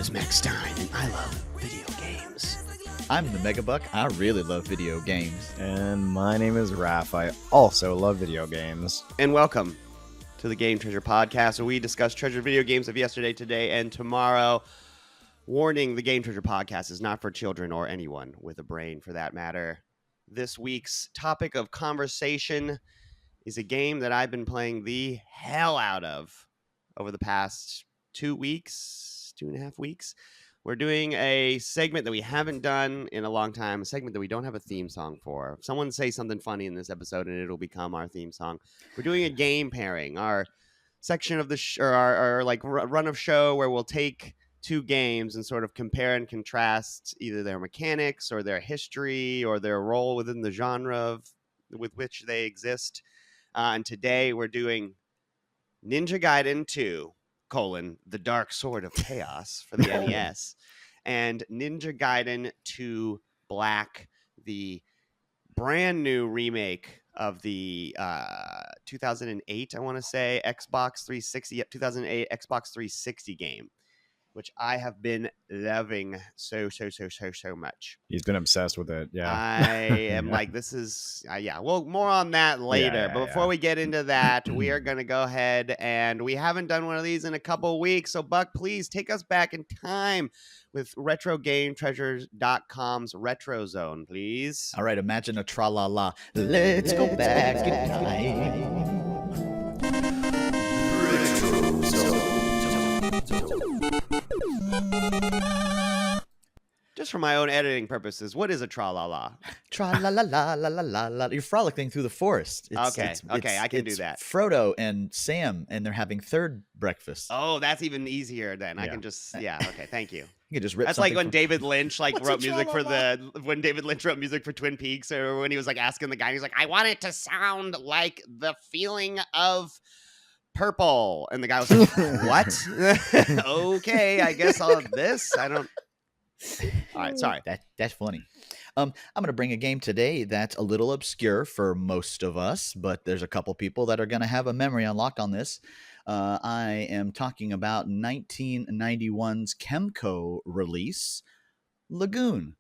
is Max Stein, and I love video games. I'm the Megabuck. I really love video games. And my name is Raph. I also love video games. And welcome to the Game Treasure Podcast, where we discuss treasured video games of yesterday, today, and tomorrow. Warning, the Game Treasure Podcast is not for children or anyone with a brain, for that matter. This week's topic of conversation is a game that I've been playing the hell out of over the past 2.5 weeks. We're doing a segment that we haven't done in a long time, a segment that we don't have a theme song for. Someone say something funny in this episode and it'll become our theme song. We're doing a game pairing, our section of the our like run of show where we'll take two games and sort of compare and contrast either their mechanics or their history or their role within the genre with which they exist. And today we're doing Ninja Gaiden 2, The Dark Sword of Chaos for the NES, and Ninja Gaiden 2 Black, the brand new remake of the 2008, I want to say, Xbox 360, 2008 Xbox 360 game, which I have been loving so much. He's been obsessed with it. Yeah. I am like, this is, well, more on that later. But before we get into that, we are going to go ahead, and we haven't done one of these in a couple weeks. So, Buck, please take us back in time with RetroGameTreasures.com's Retro Zone, please. All right, imagine a tra-la-la. Let's go back in time. Retro Zone. Just for my own editing purposes, what is a tra-la-la? Tra-la-la-la-la-la-la. You're frolicking through the forest. Okay, I can do that. Frodo and Sam, and they're having third breakfast. Oh, that's even easier then. Yeah. I can just, okay, thank you. You can just rip. That's like when David Lynch wrote music for when David Lynch wrote music for Twin Peaks, or when he was like asking the guy, he's like, I want it to sound like the feeling of purple, and the guy was like, what? Okay, I guess all of this. I don't. All right, sorry. That's funny. I'm going to bring a game today that's a little obscure for most of us, but there's a couple people that are going to have a memory unlocked on this. I am talking about 1991's Kemco release, Lagoon,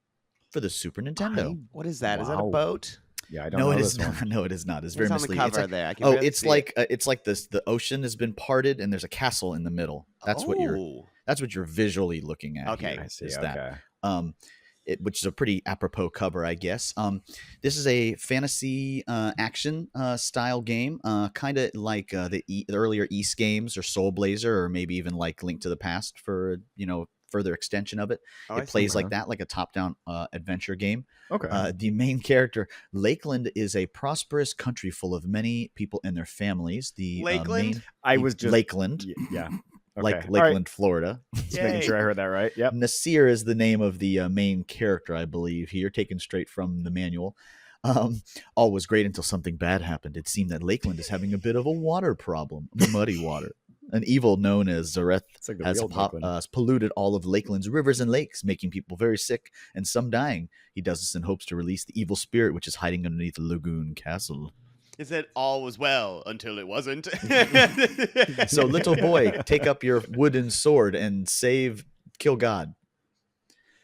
for the Super Nintendo. What is that? Wow. Is that a boat? Yeah, I don't know. It is not. No, it is not. It's very misleading. On the cover there. It's like this. The ocean has been parted, and there's a castle in the middle. That's what you're visually looking at. Okay, here, I see. That. Which is a pretty apropos cover, I guess. This is a fantasy action style game, kind of like the earlier East games or Soul Blazer, or maybe even like Link to the Past for further extension of it. It plays like that, like a top-down adventure game. Okay. The main character, Lakeland, is a prosperous country full of many people and their families. Lakeland? Lakeland. Yeah. Okay. Like Lakeland, Florida. Just making sure I heard that right. Yep. Nasir is the name of the main character, I believe, here, taken straight from the manual. All was great until something bad happened. It seemed that Lakeland is having a bit of a water problem, muddy water. An evil known as Zareth has polluted all of Lakeland's rivers and lakes, making people very sick and some dying. He does this in hopes to release the evil spirit which is hiding underneath Lagoon Castle. It said all was well until it wasn't. So, little boy, take up your wooden sword and kill God.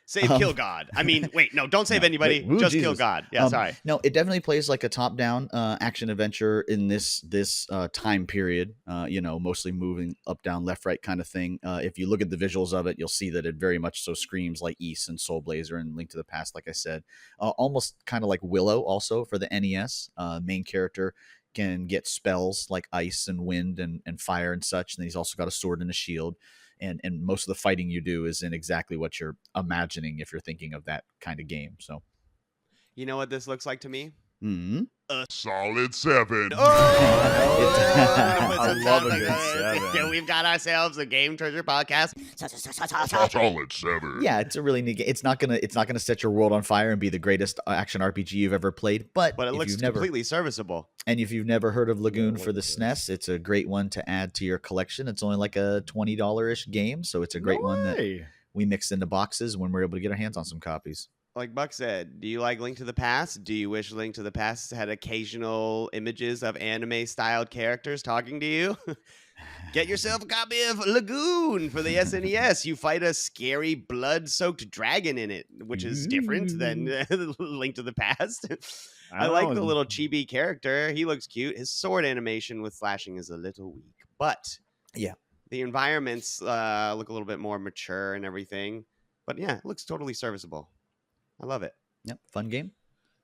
Kill God. I mean, wait, no, don't save anybody. Just Jesus. Kill God. Yeah, sorry. No, it definitely plays like a top-down action adventure in this time period. Mostly moving up, down, left, right kind of thing. If you look at the visuals of it, you'll see that it very much so screams like East and Soul Blazer and Link to the Past, like I said. Almost kind of like Willow, also for the NES. Main character can get spells like ice and wind and fire and such. And he's also got a sword and a shield. And most of the fighting you do is in exactly what you're imagining if you're thinking of that kind of game. So, you know what this looks like to me? Mm-hmm. A solid 7. Oh! I love a good 7. Yeah, we've got ourselves a Game Treasure Podcast. Solid 7. Yeah, it's a really neat game. It's not gonna set your world on fire and be the greatest action RPG you've ever played, but it looks completely serviceable. And if you've never heard of Lagoon for the SNES, it's a great one to add to your collection. It's only like a $20-ish game, so it's a great one that we mixed into boxes when we're able to get our hands on some copies. like Buck said, do you like Link to the Past? Do you wish Link to the Past had occasional images of anime-styled characters talking to you? Get yourself a copy of Lagoon for the SNES. You fight a scary, blood-soaked dragon in it, which is different than Link to the Past. I like the little chibi character. He looks cute. His sword animation with slashing is a little weak, but Yeah. the environments look a little bit more mature and everything. But yeah, it looks totally serviceable. I love it. Yep. Fun game.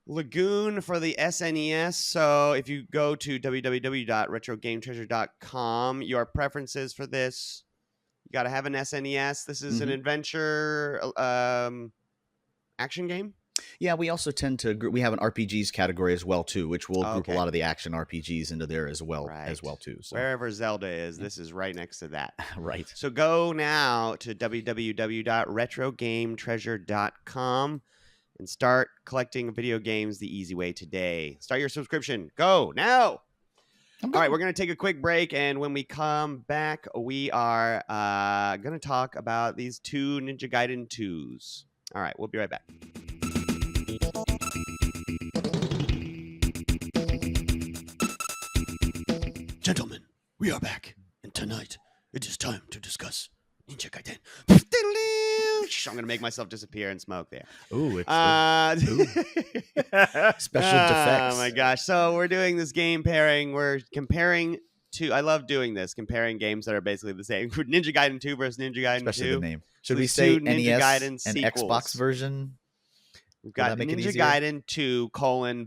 Lagoon for the SNES. So if you go to www.retrogametreasure.com, your preferences for this, you got to have an SNES. This is an adventure action game. Yeah, we also tend to we have an RPGs category as well too, which will group a Okay. lot of the action RPGs into there as well Right. too. So Wherever Zelda is, this is right next to that. right. So go now to www.retrogametreasure.com and start collecting video games the easy way today. Start your subscription. Go now. All right, we're going to take a quick break, and when we come back, we are going to talk about these two Ninja Gaiden 2s. All right, we'll be right back. Gentlemen, we are back, and tonight it is time to discuss Ninja Gaiden. I'm going to make myself disappear and smoke there. Ooh, it's special Oh defects. my gosh. So we're doing this game pairing. We're comparing I love doing this, comparing games that are basically the same. Ninja Gaiden 2 versus Ninja Gaiden especially 2. the name. Should So we the say two Ninja NES Gaiden and sequels. Xbox version? We've got that make it Ninja easier? Gaiden 2,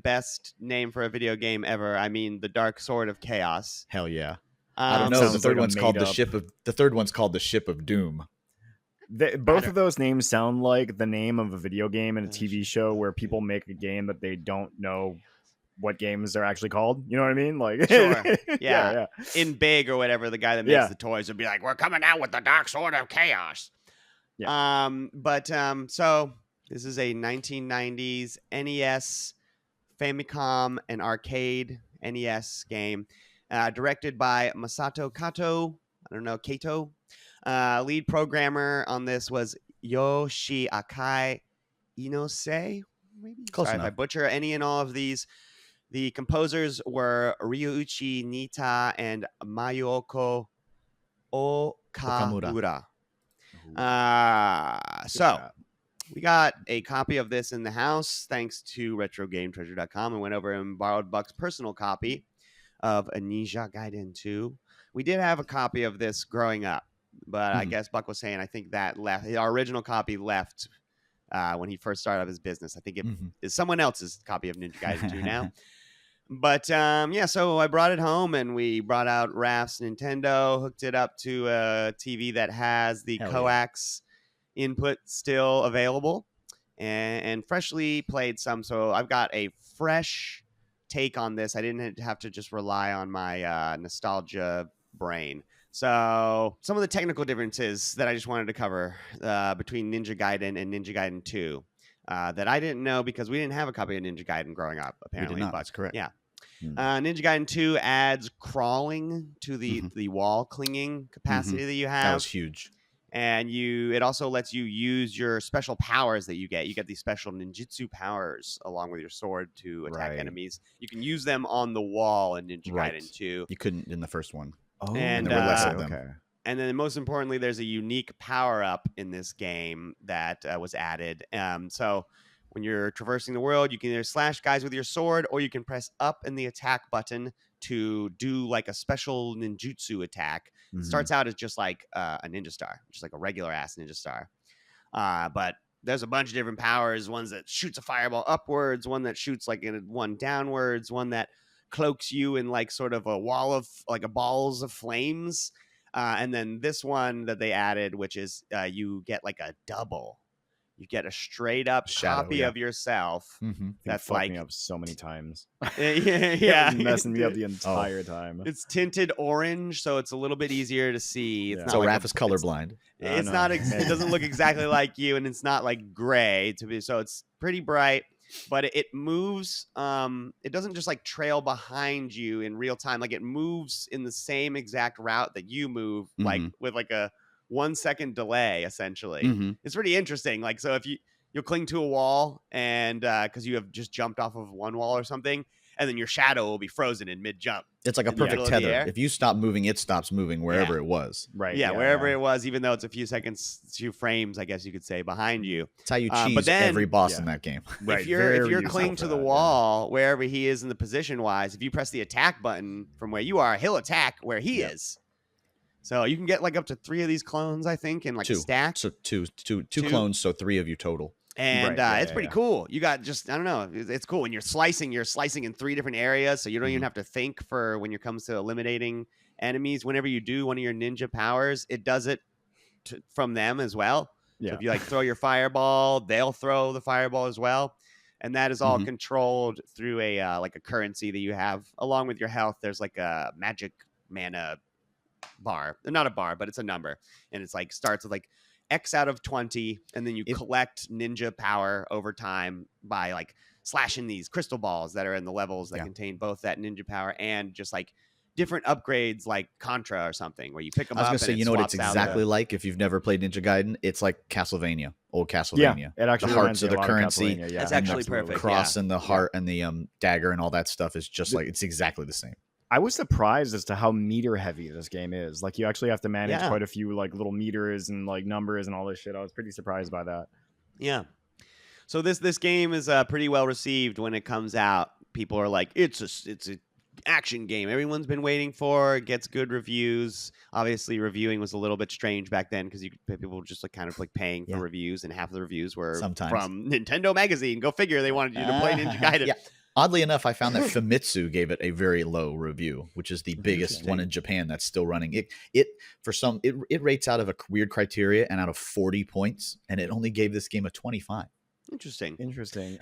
best name for a video game ever. I mean, the Dark Sword of Chaos. Hell yeah. I don't know. sounds The third like a one's called made-up- the third one's called the Ship of Doom. Both of those names sound like the name of a video game and a TV show where people make a game that they don't know what games are actually called. You know what I mean? Like, Sure. yeah. Yeah. In Big or whatever, the guy that makes the toys would be like, "We're coming out with the Dark Sword of Chaos." Yeah. So this is a 1990s NES, Famicom, and arcade NES game, directed by Masato Kato. I don't know, Kato. Lead programmer on this was Yoshi Akai Inose. Maybe. Close Sorry if I enough. butcher any and all of these. The composers were Ryuichi Nita and Mayuoko Okamura. So we got a copy of this in the house thanks to RetroGameTreasure.com and went over and borrowed Buck's personal copy of a Ninja Gaiden 2. We did have a copy of this growing up, but I guess Buck was saying I think that left. Our original copy left when he first started up his business. I think it is someone else's copy of Ninja Gaiden 2 now. But so I brought it home and we brought out Raph's Nintendo, hooked it up to a TV that has the coax input still available, and freshly played some. So I've got a fresh take on this. I didn't have to just rely on my nostalgia brain. So some of the technical differences that I just wanted to cover between Ninja Gaiden and Ninja Gaiden 2. That I didn't know because we didn't have a copy of Ninja Gaiden growing up, apparently. We did not. That's correct. Yeah. Ninja Gaiden 2 adds crawling to the wall clinging capacity that you have. That was huge. And it also lets you use your special powers that you get. You get these special ninjutsu powers along with your sword to attack enemies. You can use them on the wall in Ninja Gaiden 2. You couldn't in the first one. Oh, And, there were less of them. okay. And then most importantly, there's a unique power-up in this game that was added. So when you're traversing the world, you can either slash guys with your sword, or you can press up in the attack button to do like a special ninjutsu attack. It starts out as just like a ninja star, just like a regular-ass ninja star. But there's a bunch of different powers, ones that shoots a fireball upwards, one that shoots like one downwards, one that cloaks you in like sort of a wall of like a balls of flames. And then this one that they added, which is you get like a double. You get a straight up copy of yourself. That's That's like me up so many times. yeah, Messing me up the entire time. It's tinted orange, so it's a little bit easier to see. It's Yeah. not So like Raph is colorblind. It's no. not. It doesn't look exactly like you, and it's not like gray to be. So it's pretty bright, but it moves. It doesn't just like trail behind you in real time. Like it moves in the same exact route that you move, like with like a 1 second delay. Essentially, it's pretty interesting. Like so, if you you'll cling to a wall, and because you have just jumped off of one wall or something, and then your shadow will be frozen in mid jump. It's like a in the perfect middle of the tether. air. If you stop moving, it stops moving wherever it was. Right. Yeah, wherever it was, even though it's a few seconds, few frames, I guess you could say, behind you. It's how you but cheese then- every boss in that game. Right. If you're very useful clinging for to the that, wall, wherever he is in the position wise, if you press the attack button from where you are, he'll attack where he is. So you can get like up to 3 of these clones, I think, in like a stack. So two clones, so 3 of you total. And Right, it's pretty cool. You got just, I don't know, it's cool. When you're slicing in 3 different areas, so you don't even have to think for when it comes to eliminating enemies. Whenever you do one of your ninja powers, it does it from them as well. Yeah. So if you like throw your fireball, they'll throw the fireball as well. And that is all controlled through a like a currency that you have along with your health. There's like a magic mana bar, not a bar, but it's a number, and it's like starts with like X out of 20, and then you collect ninja power over time by like slashing these crystal balls that are in the levels that contain both that ninja power and just like different upgrades like Contra or something where you pick them up. I was gonna say, you know what it's exactly like if you've never played Ninja Gaiden? It's like Castlevania, old Castlevania. It actually the hearts reminds me of the a lot currency. Castlevania, That's actually the perfect. cross and the heart and the dagger and all that stuff is just like it's exactly the same. I was surprised as to how meter heavy this game is. Like, you actually have to manage quite a few like little meters and like numbers and all this shit. I was pretty surprised by that. Yeah. So this game is pretty well received when it comes out. People are like, it's a action game everyone's been waiting for. It gets good reviews. Obviously, reviewing was a little bit strange back then because people were just like kind of like paying for reviews, and half of the reviews were from Nintendo Magazine. Go figure, they wanted you to play Ninja Gaiden. Oddly enough, I found that Famitsu gave it a very low review, which is the biggest one in Japan that's still running. It rates out of a weird criteria and out of 40 points, and it only gave this game a 25. Interesting. And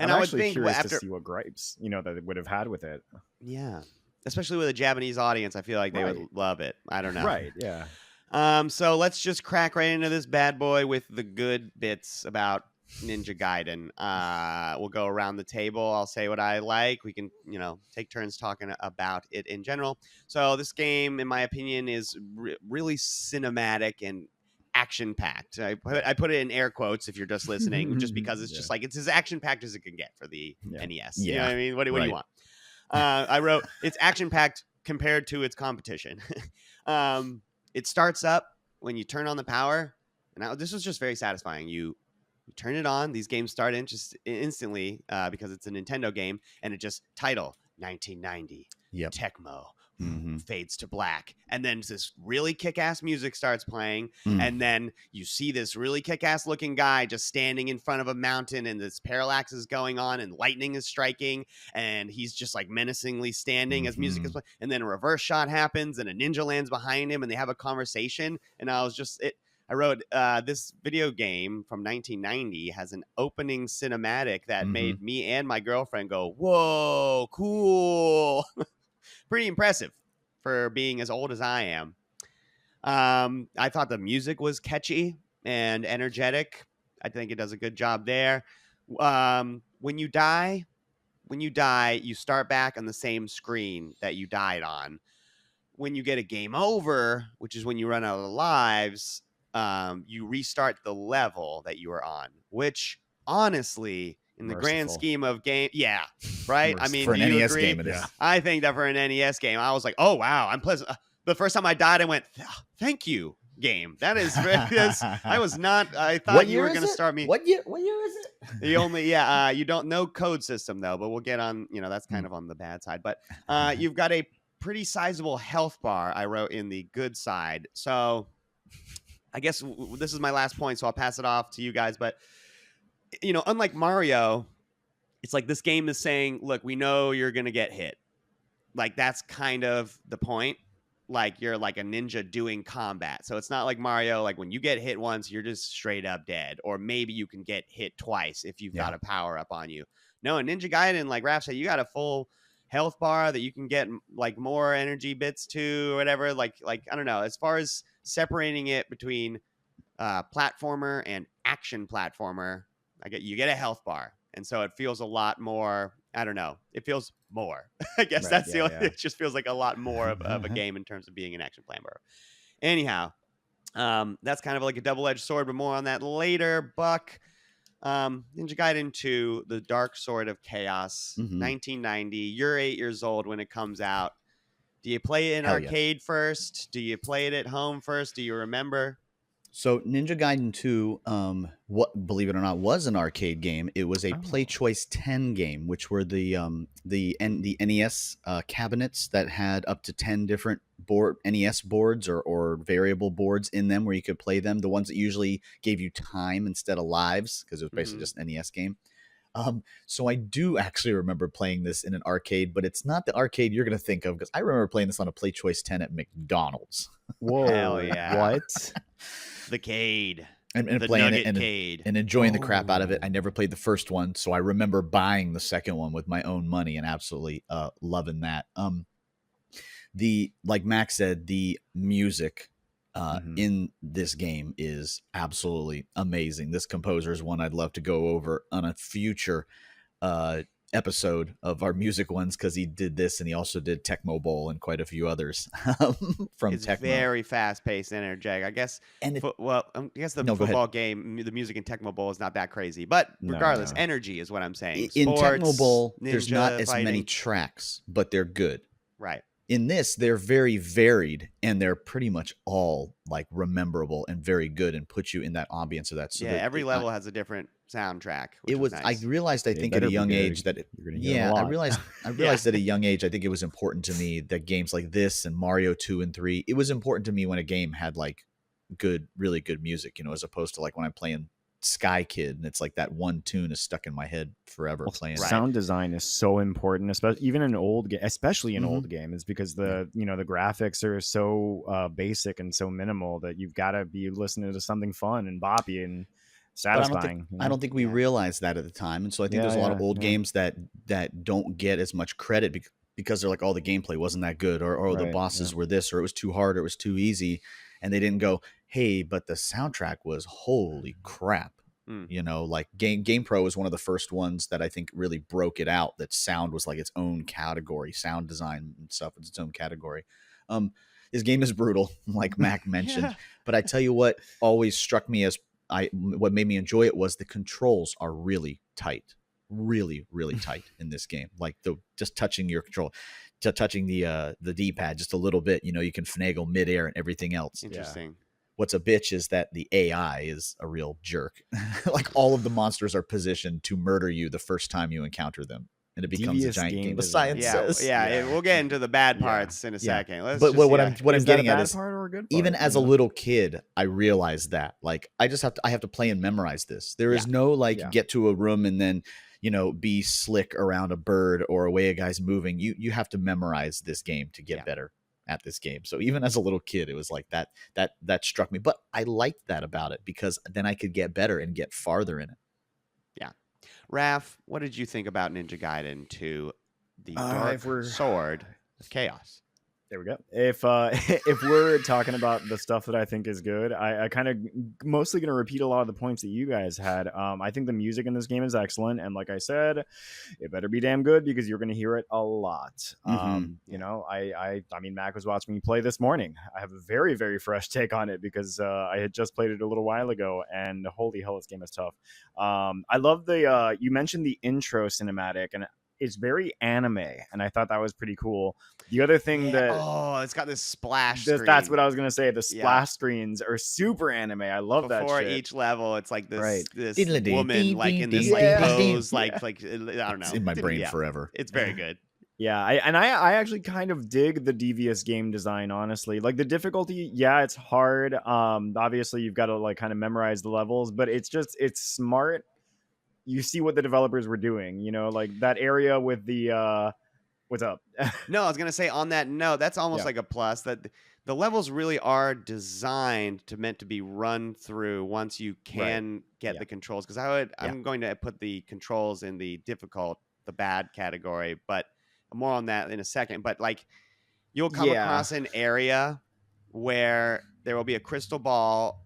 I I'm would actually think curious after to see what gripes that it would have had with it. Yeah, especially with a Japanese audience, I feel like they would love it. I don't know. Right. Yeah. So let's just crack right into this bad boy with the good bits about Ninja Gaiden. We'll go around the table. I'll say what I like. We can, take turns talking about it in general. So this game, in my opinion, is really cinematic and action-packed. I put it in air quotes if you're just listening, just because it's just like it's as action-packed as it can get for the NES. You know what I mean? What do you want? I wrote, it's action-packed compared to its competition. It starts up when you turn on the power. And this was just very satisfying. You turn it on. These games start in just instantly because it's a Nintendo game, and it just title 1990 Tecmo fades to black, and then this really kick-ass music starts playing, and then you see this really kick-ass looking guy just standing in front of a mountain, and this parallax is going on, and lightning is striking, and he's just like menacingly standing as music is playing, and then a reverse shot happens, and a ninja lands behind him, and they have a conversation, and I wrote, this video game from 1990 has an opening cinematic that made me and my girlfriend go, whoa, cool. Pretty impressive for being as old as I am. I thought the music was catchy and energetic. I think it does a good job there. When you die, you start back on the same screen that you died on. When you get a game over, which is when you run out of lives, you restart the level that you were on, which honestly, in the grand scheme of game, right? I mean, for an do you NES agree? game, it is. I think that for an NES game, I was like, oh wow, I'm pleasant. The first time I died, I went, thank you, game. That is, I was not. I thought you were going to start me. What year is it? The only, you don't know code system though, but we'll get on. That's kind of on the bad side. But you've got a pretty sizable health bar. I wrote in the good side, so. I guess this is my last point, so I'll pass it off to you guys. But, unlike Mario, it's like this game is saying, look, we know you're going to get hit. Like, that's kind of the point. Like, you're like a ninja doing combat. So it's not like Mario, like when you get hit once, you're just straight up dead. Or maybe you can get hit twice if you've got a power up on you. No, in Ninja Gaiden, like Raph said, you got a full health bar that you can get like more energy bits to or whatever. Like I don't know, as far as separating it between platformer and action platformer, you get a health bar, and so it feels a lot more. I don't know, it feels more. I guess that's the only. It just feels like a lot more of a game in terms of being an action platformer. Anyhow, that's kind of like a double-edged sword, but more on that later. Buck, Ninja Gaiden 2, The Dark Sword of Chaos, Mhm. 1990. You're 8 years old when it comes out. Do you play it in Hell yeah. arcade first? Do you play it at home first? Do you remember? So Ninja Gaiden 2, what, believe it or not, was an arcade game. It was a Play Choice 10 game, which were the NES cabinets that had up to 10 different NES boards or variable boards in them where you could play them. The ones that usually gave you time instead of lives, because it was basically just an NES game. So I do actually remember playing this in an arcade, but it's not the arcade you're going to think of, because I remember playing this on a Play Choice 10 at McDonald's. Whoa! Hell yeah. What? The Cade. And The playing Nugget it Cade. and enjoying the crap out of it. I never played the first one, so I remember buying the second one with my own money and absolutely loving that. Like Max said, the music in this game is absolutely amazing. This composer is one I'd love to go over on a future episode of our music ones, because he did this and he also did Tecmo Bowl and quite a few others from It's Tecmo. very fast-paced and energetic. I guess. And I guess the No, go ahead. football game, the music in Tecmo Bowl is not that crazy, but regardless, No. energy is what I'm saying. in Sports, Tecmo Bowl, there's ninja not as many fighting. tracks, but they're good. Right. In this, they're very varied, and they're pretty much all like rememberable and very good, and put you in that ambience of that. So Yeah, that every level has a different soundtrack. Which It was. nice. I realized, I They think, at better a be young good. age that. You're gonna hear them a I lot. realized at a young age, I think it was important to me that games like this and Mario 2 and 3. It was important to me when a game had like really good music, as opposed to like when I'm playing Sky Kid and it's like that one tune is stuck in my head forever. Playing Sound design is so important, especially even in old especially in Mhm. old games, because the the graphics are so basic and so minimal that you've got to be listening to something fun and boppy and But satisfying. I don't think we realized that at the time, and so I think there's a lot of old games that don't get as much credit because they're like, oh, the gameplay wasn't that good, or the Right, bosses were this, or it was too hard, or it was too easy, and they didn't go, hey, but the soundtrack was holy crap. Like GamePro was one of the first ones that I think really broke it out, that sound was like its own category, sound design and stuff was its own category. This game is brutal, like Mac mentioned, but I tell you what always struck me as what made me enjoy it was the controls are really tight, really tight in this game. Like just touching your control, touching the D-pad just a little bit, you can finagle midair and everything else. Interesting. What's a bitch is that the AI is a real jerk. Like all of the monsters are positioned to murder you the first time you encounter them, and it becomes Devious a giant game game of design. science. We'll get into the bad parts in a second. Let's But just, what I'm Is that getting a at bad is, part or a good part? even as a little kid, I realized that like I have to play and memorize this. There is no get to a room and then be slick around a bird or a way a guy's moving. You have to memorize this game to get better at this game. So even as a little kid, it was like that struck me. But I liked that about it, because then I could get better and get farther in it. Yeah. Raph, what did you think about Ninja Gaiden 2, the Dark if we're- Sword of Chaos? There we go. If if we're talking about the stuff that I think is good, I kind of mostly going to repeat a lot of the points that you guys had. I think the music in this game is excellent, and like I said, it better be damn good, because you're going to hear it a lot. I mean, Mac was watching me play this morning. I have a very, very fresh take on it, because I had just played it a little while ago, and holy hell, this game is tough. I love the you mentioned the intro cinematic, and it's very anime, and I thought that was pretty cool. The other thing it's got this splash screen. That's what I was gonna say. The splash screens are super anime. I love that Before shit. each level, it's like this Right. this Diddle-dee, woman like in this dee, like dee, pose, dee. like I don't know. It's in my brain Yeah. forever. It's very good. Yeah, I actually kind of dig the devious game design, honestly. Like the difficulty, it's hard. Obviously you've got to like kind of memorize the levels, but it's smart. You see what the developers were doing, like that area with the what's up? No, I was gonna say on that note, that's almost like a plus, that the levels really are designed meant to be run through once you can get the controls. Because I'm going to put the controls in the bad category, but more on that in a second. But like you'll come across an area where there will be a crystal ball,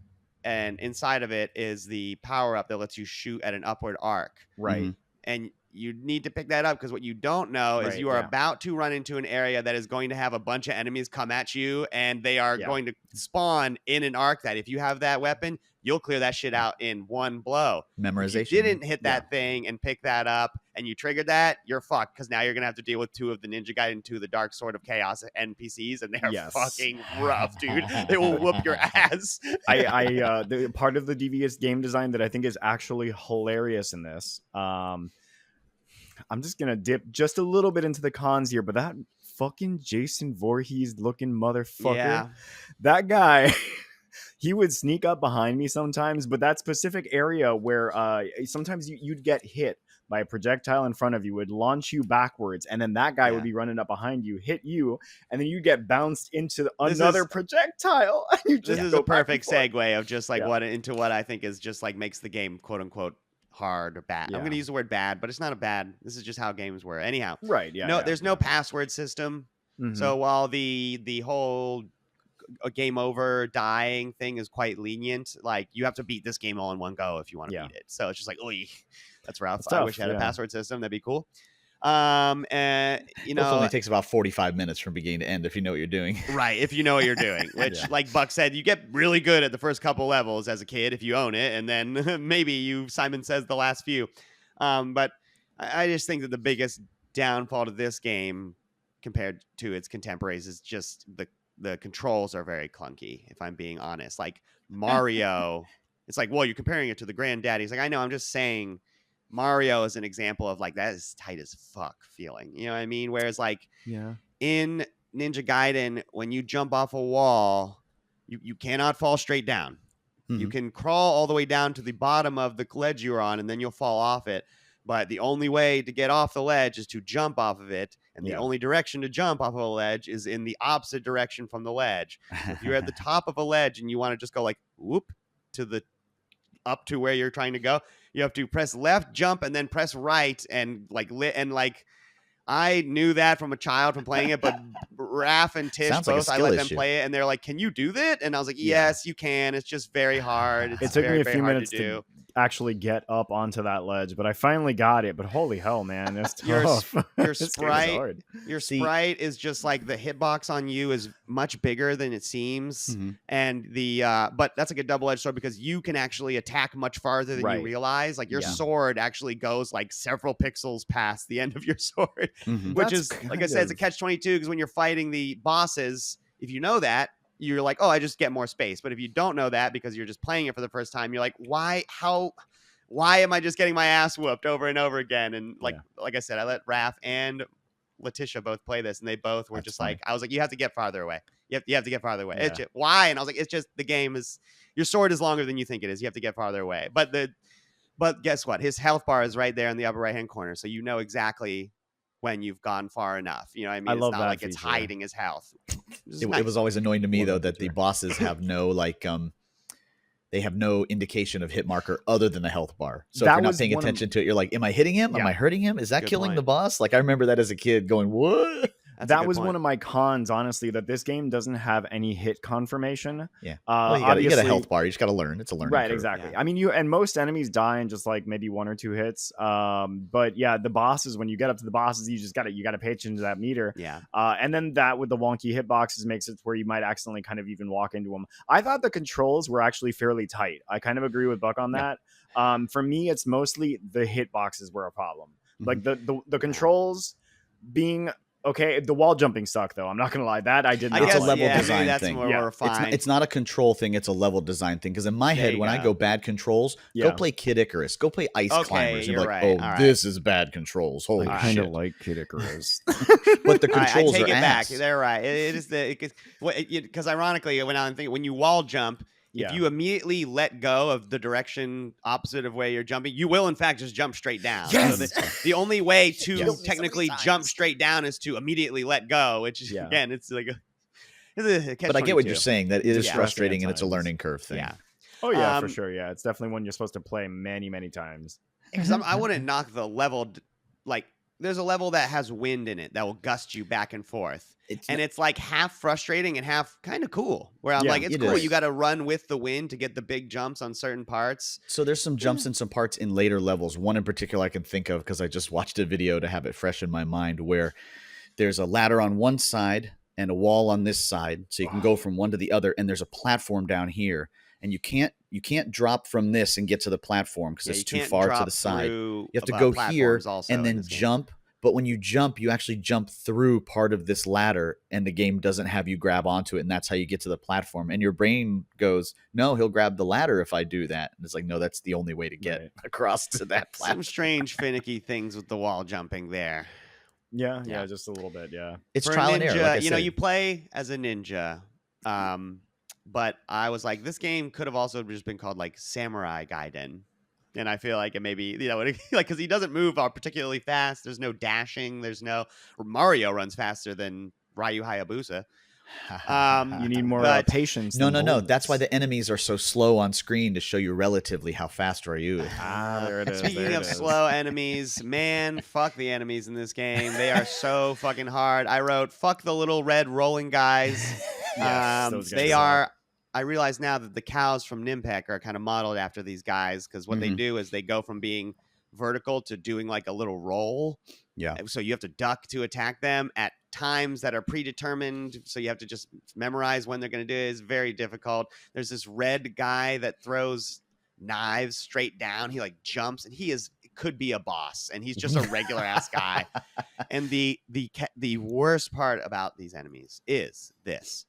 and inside of it is the power up that lets you shoot at an upward arc. Right. Mhm. And you need to pick that up because what you don't know is Right, you are yeah. about to run into an area that is going to have a bunch of enemies come at you, and they are Yeah. going to spawn in an arc that if you have that weapon, you'll clear that shit out in one blow. If you Memorization. didn't hit Yeah. that thing and pick that up and you triggered that, you're fucked because now you're going to have to deal with 2 of the Ninja Gaiden 2, the Dark Sword of Chaos NPCs, and they're Yes. fucking rough, dude. They will whoop your ass. The part of the devious game design that I think is actually hilarious in this. I'm just gonna dip just a little bit into the cons here, but that fucking Jason Voorhees looking motherfucker, Yeah. that guy. He would sneak up behind me sometimes, but that specific area where sometimes you'd get hit by a projectile in front of you would launch you backwards, and then that guy would be running up behind you, hit you, and then you get bounced into another projectile. This is a perfect segue of just like what I think is just like makes the game quote unquote hard or bad. I'm going to use the word bad, but it's not a bad. This is just how games were. Anyhow, right? Yeah. No, there's no password system. Mm-hmm. So while the whole game over dying thing is quite lenient, like you have to beat this game all in one go if you want to beat it. So it's just like, oy, that's rough. I wish I had a password system. That'd be cool. And you know, it only takes about 45 minutes from beginning to end if you know what you're doing. Right, if you know what you're doing. Which, like Buck said, you get really good at the first couple levels as a kid if you own it, and then maybe Simon says, the last few. But I just think that the biggest downfall to this game compared to its contemporaries is just the controls are very clunky, if I'm being honest. Like Mario, it's like, well, you're comparing it to the granddaddy. He's like, I know, I'm just saying Mario is an example of like that is tight as fuck feeling. You know what I mean? Whereas like in Ninja Gaiden, when you jump off a wall, you cannot fall straight down. Mm-hmm. You can crawl all the way down to the bottom of the ledge you're on, and then you'll fall off it. But the only way to get off the ledge is to jump off of it. And the only direction to jump off of a ledge is in the opposite direction from the ledge. If you're at the top of a ledge and you want to just go like whoop up to where you're trying to go, you have to press left, jump, and then press right. And I knew that from a child from playing it, but Raph and Tish both, I let them play it, and they're like, "Can you do that?" And I was like, "Yes, you can. It's just very hard. It took me a few minutes to actually get up onto that ledge, but I finally got it. But holy hell, man, it's tough. Your sprite is just like the hitbox on you is much bigger than it seems, and but that's like a double-edged sword because you can actually attack much farther than you realize. Like your sword actually goes like several pixels past the end of your sword, which is like I said, it's a catch-22 because when you're fighting the bosses, if you know that, you're like, oh, I just get more space. But if you don't know that because you're just playing it for the first time, you're like, why am I just getting my ass whooped over and over again? And like I said, I let Raph and Letitia both play this, and they both were like, I was like, you have to get farther away. You have to get farther away. It's just, why? And I was like, it's just the game is, your sword is longer than you think it is. You have to get farther away. But guess what? His health bar is right there in the upper right-hand corner. So you know exactly when you've gone far enough. You know what I mean? It's not like it's hiding his health. It was always annoying to me though that the bosses have no they have no indication of hit marker other than the health bar. So if you're not paying attention to it, you're like, am I hitting him? Am I hurting him? Is that killing the boss? Like I remember that as a kid going, what? That was one of my cons, honestly, that this game doesn't have any hit confirmation. Yeah. Well, you got a health bar. You just got to learn. It's a learning curve. Exactly. Yeah. I mean, and most enemies die in just like maybe 1 or 2 hits. But yeah, the bosses, when you get up to the bosses, you got to pay attention to that meter. Yeah. And then that with the wonky hitboxes makes it where you might accidentally kind of even walk into them. I thought the controls were actually fairly tight. I kind of agree with Buck on that. For me, it's mostly the hitboxes were a problem. Like the controls being... Okay, the wall jumping sucked though. I'm not gonna lie, that I did not. It's a like. level design thing. Fine. It's not a control thing. It's a level design thing. Because in my head, when I go bad controls, go play Kid Icarus, go play Ice Climbers, and be like, this is bad controls. Holy shit! I kind of like Kid Icarus, but the controls I take are it ass. back. They're right. It is because ironically, when I'm thinking when you wall jump. If you immediately let go of the direction opposite of where you're jumping, you will in fact just jump straight down. Yes! So the only way to technically jump straight down is to immediately let go, which is, again, it's like a catch. But I get what you're saying. That it is frustrating and it's a learning curve thing. Yeah. Oh yeah, for sure. Yeah, it's definitely one you're supposed to play many, many times. Because I wouldn't knock the level, like there's a level that has wind in it that will gust you back and forth. And It's like half frustrating and half kind of cool. Where I'm Yeah, like, it's it cool. is. You got to run with the wind to get the big jumps on certain parts. So there's some jumps and some parts in later levels. One in particular I can think of because I just watched a video to have it fresh in my mind, where there's a ladder on one side and a wall on this side, so you can go from one to the other, and there's a platform down here, and you can't drop from this and get to the platform because Yeah, it's you too can't far to drop the side. through, You have to go here platforms also and in then this game. jump. But when you jump, you actually jump through part of this ladder, and the game doesn't have you grab onto it, and that's how you get to the platform. And your brain goes, no, he'll grab the ladder if I do that. And it's like, no, that's the only way to get Right. across to that platform. Some strange finicky things with the wall jumping there. Yeah, Yeah. just a little bit. Yeah. It's For a trial and ninja, error. Like I you know, said. you play as a ninja. But I was like, this game could have also just been called like Samurai Gaiden. And I feel like it maybe, you know, like, because he doesn't move particularly fast. There's no dashing. Mario runs faster than Ryu Hayabusa. You need more But- patience. No, than That's why boldness. the enemies are so slow on screen to show you relatively how fast Ryu is. There it is. Speaking there of it is. slow enemies, man, fuck the enemies in this game. They are so fucking hard. I wrote, fuck the little red rolling guys. Yes, those guys They suck. are. I realize now that the cows from Nimpec are kind of modeled after these guys, because what they Mhm. do is they go from being vertical to doing like a little roll. Yeah. So you have to duck to attack them at times that are predetermined. So you have to just memorize when they're going to do it. It's very difficult. There's this red guy that throws knives straight down. He like jumps, and could be a boss, and he's just a regular ass guy. And the worst part about these enemies is this: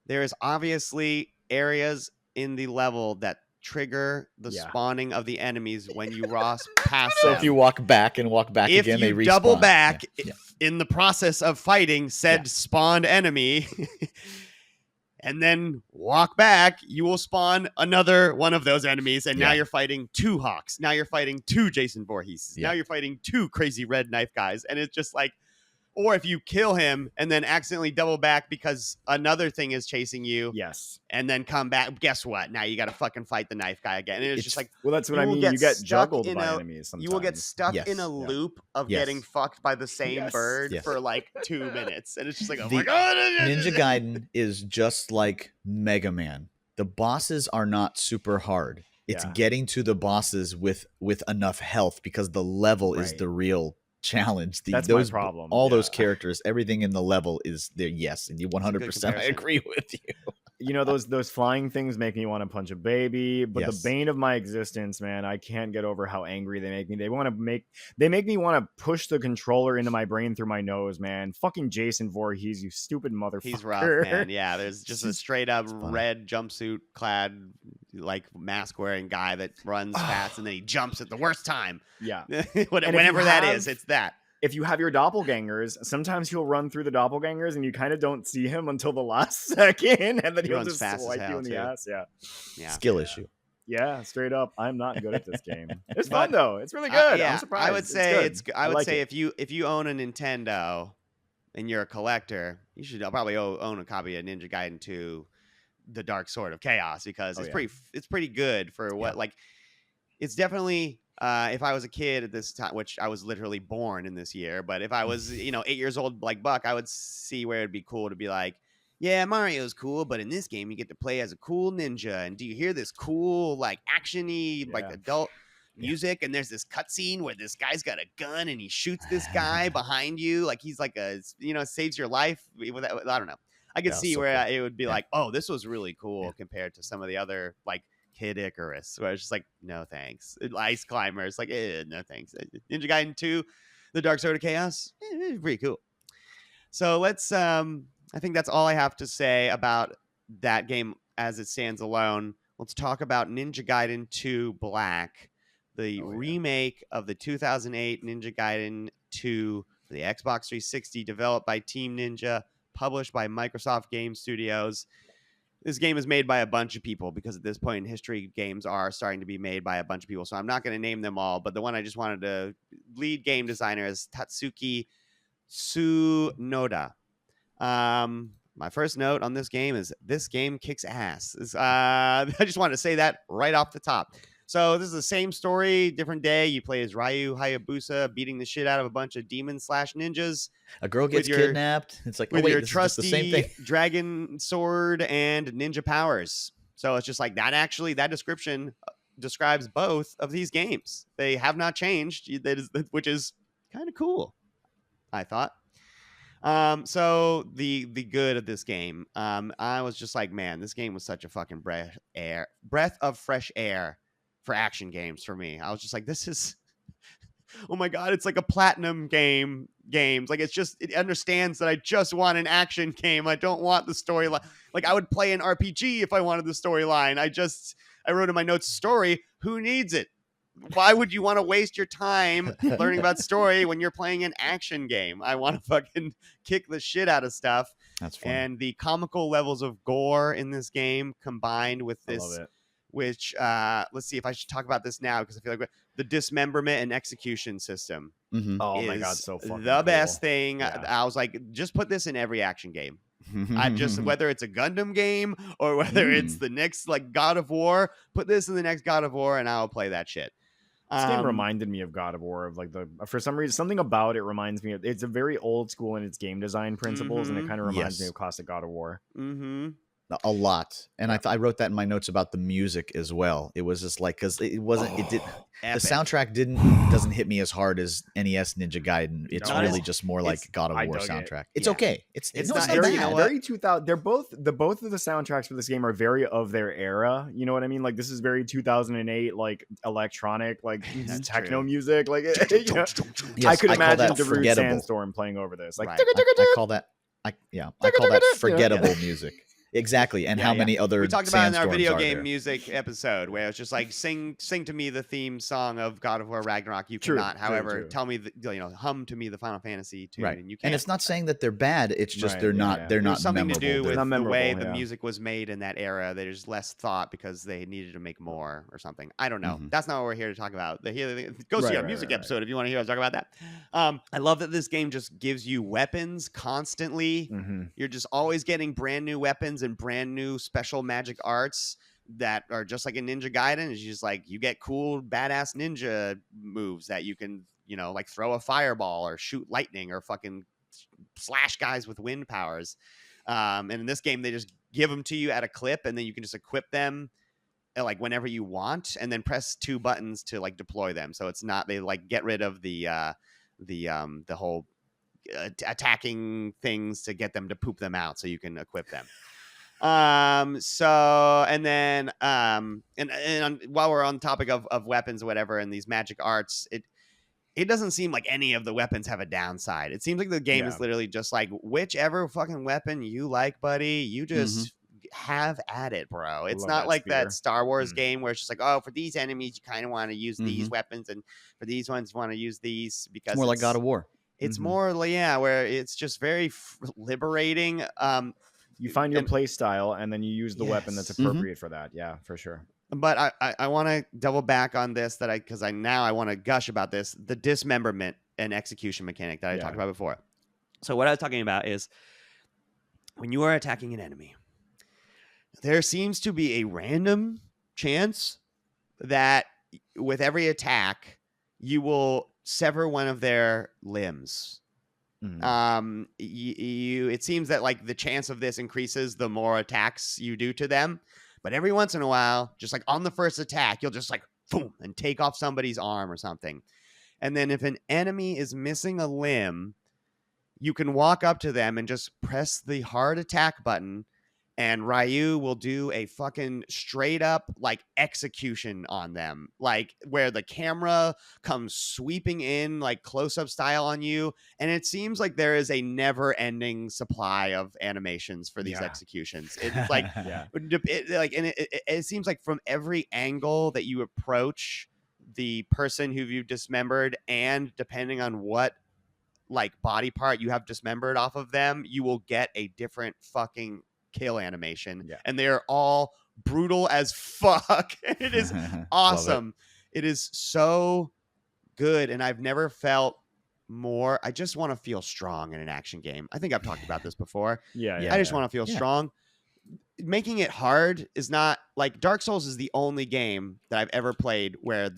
there is obviously areas in the level that trigger the Yeah. spawning of the enemies when you pass So them. if you walk back and walk back If again, they you respawn. double back Yeah. in the process of fighting said Yeah. spawned enemy and then walk back, you will spawn another one of those enemies, and now Yeah. you're fighting 2 Hawks. Now you're fighting 2 Jason Voorhees. Yeah. Now you're fighting 2 crazy red knife guys, and it's just like, or if you kill him and then accidentally double back because another thing is chasing you, Yes. and then come back, guess what? Now you got to fucking fight the knife guy again. And it's just like, Well, that's what You I will mean. get You get stuck juggled in by a- enemies sometimes. you will get stuck Yes. in a Yeah. loop of Yes. getting fucked by the same Yes. bird Yes. for like 2 minutes. And it's just like, oh The my God. Ninja Gaiden is just like Mega Man. The bosses are not super hard. It's Yeah. getting to the bosses with enough health, because the level is Right. the real challenge. That's my problem, All those yeah. characters, everything in the level is there. Yes, and you 100%. I comparison. agree with you. You know, those flying things make me want to punch a baby, but Yes. the bane of my existence, man, I can't get over how angry they make me. They make me want to push the controller into my brain through my nose, man. Fucking Jason Voorhees, you stupid motherfucker. He's rough, man. Yeah, there's just a straight up funny. red jumpsuit clad, like mask wearing guy that runs fast and then he jumps at the worst time. Yeah. Whenever that have- is, it's that. If you have your doppelgangers, sometimes he'll run through the doppelgangers and you kind of don't see him until the last second, and then He he'll runs just fast as swipe you hell, in the too. ass. Yeah. Yeah. Skill issue. Yeah, straight up. I'm not good at this game. It's But- fun though. It's really good. Yeah, I'm surprised. I would say good. I would like say it. if you own a Nintendo and you're a collector, you should probably own a copy of Ninja Gaiden 2, The Dark Sword of Chaos, because Oh, it's yeah. it's pretty good for what like it's definitely if I was a kid at this time, which I was literally born in this year, but if I was 8 years old like Buck, I would see where it'd be cool to be like, yeah, Mario's cool, but in this game you get to play as a cool ninja, and do you hear this cool like actiony like Yeah. adult music, and there's this cutscene where this guy's got a gun and he shoots this guy behind you like he's like a saves your life with I don't know. I could Yeah, see so where cool. it would be Yeah. like, oh, this was really cool Yeah. compared to some of the other like Kid Icarus, where it's just like, no thanks. Ice Climbers, like, no thanks. Ninja Gaiden 2, The Dark Sword of Chaos, pretty cool. So let's I think that's all I have to say about that game as it stands alone. Let's talk about Ninja Gaiden 2 Black, the Oh, yeah. remake of the 2008 Ninja Gaiden 2 for the Xbox 360, developed by Team Ninja, published by Microsoft Game Studios. This game is made by a bunch of people, because at this point in history, games are starting to be made by a bunch of people. So I'm not going to name them all, but the one I just wanted to lead game designer is Tatsuki Tsunoda. My first note on this game is this game kicks ass. I just wanted to say that right off the top. So this is the same story, different day. You play as Ryu Hayabusa beating the shit out of a bunch of demons / ninjas A girl gets kidnapped. It's like, oh with wait, your this is just the same trusty thing. dragon sword and ninja powers. So it's just like that. Actually, that description describes both of these games. They have not changed, which is kind of cool, I thought. So the good of this game, I was just like, man, this game was such a fucking breath of fresh air for action games for me. I was just like, this is, oh my god, it's like a platinum games. Like it understands that I just want an action game. I don't want the storyline. Like I would play an RPG if I wanted the storyline. I wrote in my notes, story. Who needs it? Why would you want to waste your time learning about story when you're playing an action game? I want to fucking kick the shit out of stuff. That's funny. And the comical levels of gore in this game combined with this, I love it. which let's see if I should talk about this now because I feel like the dismemberment and execution system Oh my is god, so fucking the best cool. thing. Yeah. I was like, just put this in every action game. I just whether it's a Gundam game or whether it's the next like God of War, put this in the next God of War and I'll play that shit. This game reminded me of God of War. Of like for some reason, something about it reminds me of. It's a very old school in its game design principles, and it kind of reminds me of classic God of War. Mm-hmm. A lot. And I wrote that in my notes about the music as well. It was just like, because it wasn't, it did, Epic. the soundtrack doesn't hit me as hard as NES Ninja Gaiden. It's No, really just more like God of I War dug it. soundtrack. It's Yeah. okay. It's It's no, not- it's very- bad. you know what? Very 2000. They're both of the soundtracks for this game are very of their era. You know what I mean? Like this is very 2008, like electronic, like That's techno true. music. Like you know, Yes, I could call imagine that Darude forgettable. Sandstorm playing over this. Like Right. I call that, I call that forgettable music. Exactly. And Yeah, how yeah. many other We talked about it in our Sandstorms video are game there? music episode where it's just like sing to me the theme song of God of War Ragnarok. You True, cannot, true, however, true. tell me hum to me the Final Fantasy tune, Right. and you can't. And it's not saying that they're bad. It's just Right, they're yeah, not yeah. they're There's not something memorable. to do with Not the way memorable, the yeah. music was made in that era. There's less thought because they needed to make more or something. I don't know. Mhm. That's not what we're here to talk about. Go see Right, our right, music right, right. episode if you want to hear us talk about that. I love that this game just gives you weapons constantly. Mhm. You're just always getting brand new weapons and brand new special magic arts that are just like in Ninja Gaiden. It's just like you get cool, badass ninja moves that you can, like throw a fireball or shoot lightning or fucking slash guys with wind powers. And in this game, they just give them to you at a clip, and then you can just equip them like whenever you want, and then press 2 buttons to like deploy them. So it's not they like get rid of the whole attacking things to get them to poop them out, so you can equip them. So and then while we're on the topic of weapons or whatever and these magic arts, it doesn't seem like any of the weapons have a downside. It seems like the game is literally just like whichever fucking weapon you like, buddy, you just have at it, bro. It's Love not that like that spear. Star Wars game where it's just like, oh, for these enemies you kind of want to use these Mhm. weapons, and for these ones you want to use these because It's more like God of War. it's Mhm. more like, where it's just very liberating. You find your And- play style, and then you use the weapon that's Yes. appropriate for that. Yeah, for sure. But I want to double back on this because I want to gush about this, the dismemberment and execution mechanic that I talked about before. So what I was talking about is when you are attacking an enemy, there seems to be a random chance that with every attack you will sever one of their limbs. Mhm. It seems that like the chance of this increases the more attacks you do to them, but every once in a while, just like on the first attack, you'll just like boom and take off somebody's arm or something. And then if an enemy is missing a limb, you can walk up to them and just press the hard attack button, and Ryu will do a fucking straight up like execution on them, like where the camera comes sweeping in like close up style on you. And it seems like there is a never ending supply of animations for these Yeah. executions. It's like, Yeah. it seems like from every angle that you approach the person who you've dismembered, and depending on what like body part you have dismembered off of them, you will get a different fucking kill animation. Yeah. And they're all brutal as fuck. It is awesome. It is so good, and I've never felt more. I just want to feel strong in an action game. I think I've talked about this before. Yeah. Yeah. I just want to feel Yeah. strong. making it hard is not like Dark Souls is the only game that I've ever played where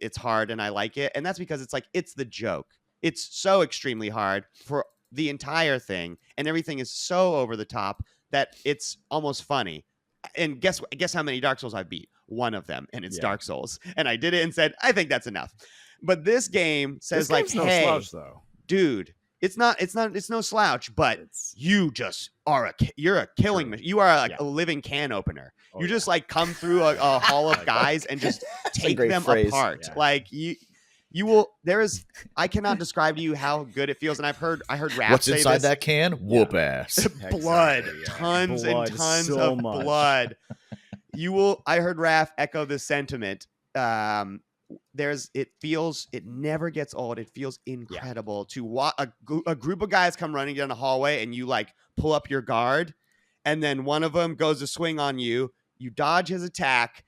it's hard and I like it. And that's because it's the joke. It's so extremely hard for the entire thing, and everything is so over the top that it's almost funny. And guess how many Dark Souls I've beat? One of them, and it's Dark Souls. And I did it and said, I think that's enough. But this game says this no hey, slouch, though. Dude, it's no slouch, but you just are you're a killing machine. You are a living can opener. You just come through a hall of guys and just take them apart. Yeah. You will. I cannot describe to you how good it feels. And I heard Raph what's say inside that can? Whoop ass. Blood, tons and tons of blood. I heard Raph echo this sentiment. It never gets old. It feels incredible to watch a group of guys come running down the hallway, and you pull up your guard, and then one of them goes to swing on you. You dodge his attack,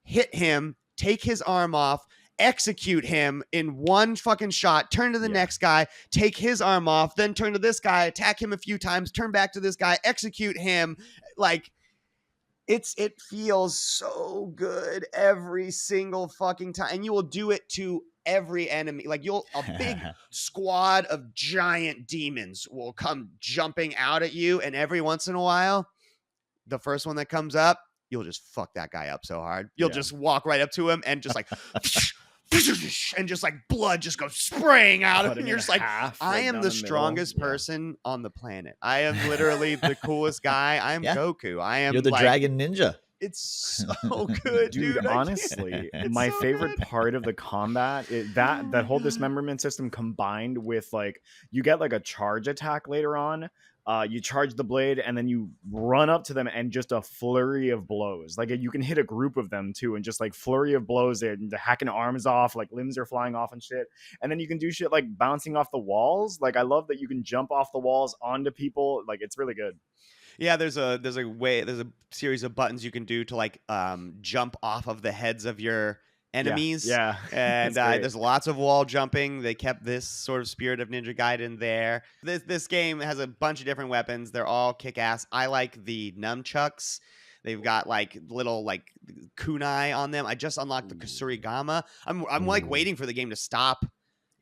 hit him, take his arm off, execute him in one fucking shot, turn to the next guy, take his arm off, then turn to this guy, attack him a few times, turn back to this guy, execute him. It feels so good every single fucking time. And you will do it to every enemy. A big squad of giant demons will come jumping out at you. And every once in a while, the first one that comes up, you'll just fuck that guy up so hard. You'll just walk right up to him and just and just blood just goes spraying out of him. And you're just I am the strongest person on the planet. I am literally the coolest guy. I am Goku. You're the dragon ninja. It's so good, dude. Honestly, my favorite part of the combat is that whole dismemberment system combined with you get a charge attack later on. You charge the blade and then you run up to them and just a flurry of blows. You can hit a group of them too, and just flurry of blows. They're hacking arms off, limbs are flying off and shit. And then you can do shit bouncing off the walls. I love that you can jump off the walls onto people. It's really good. Yeah, there's a series of buttons you can do to jump off of the heads of your enemies. Yeah. And there's lots of wall jumping. They kept this sort of spirit of Ninja Gaiden there. This game has a bunch of different weapons. They're all kick-ass. I like the nunchucks. They've got little kunai on them. I just unlocked the Kusurigama. I'm waiting for the game to stop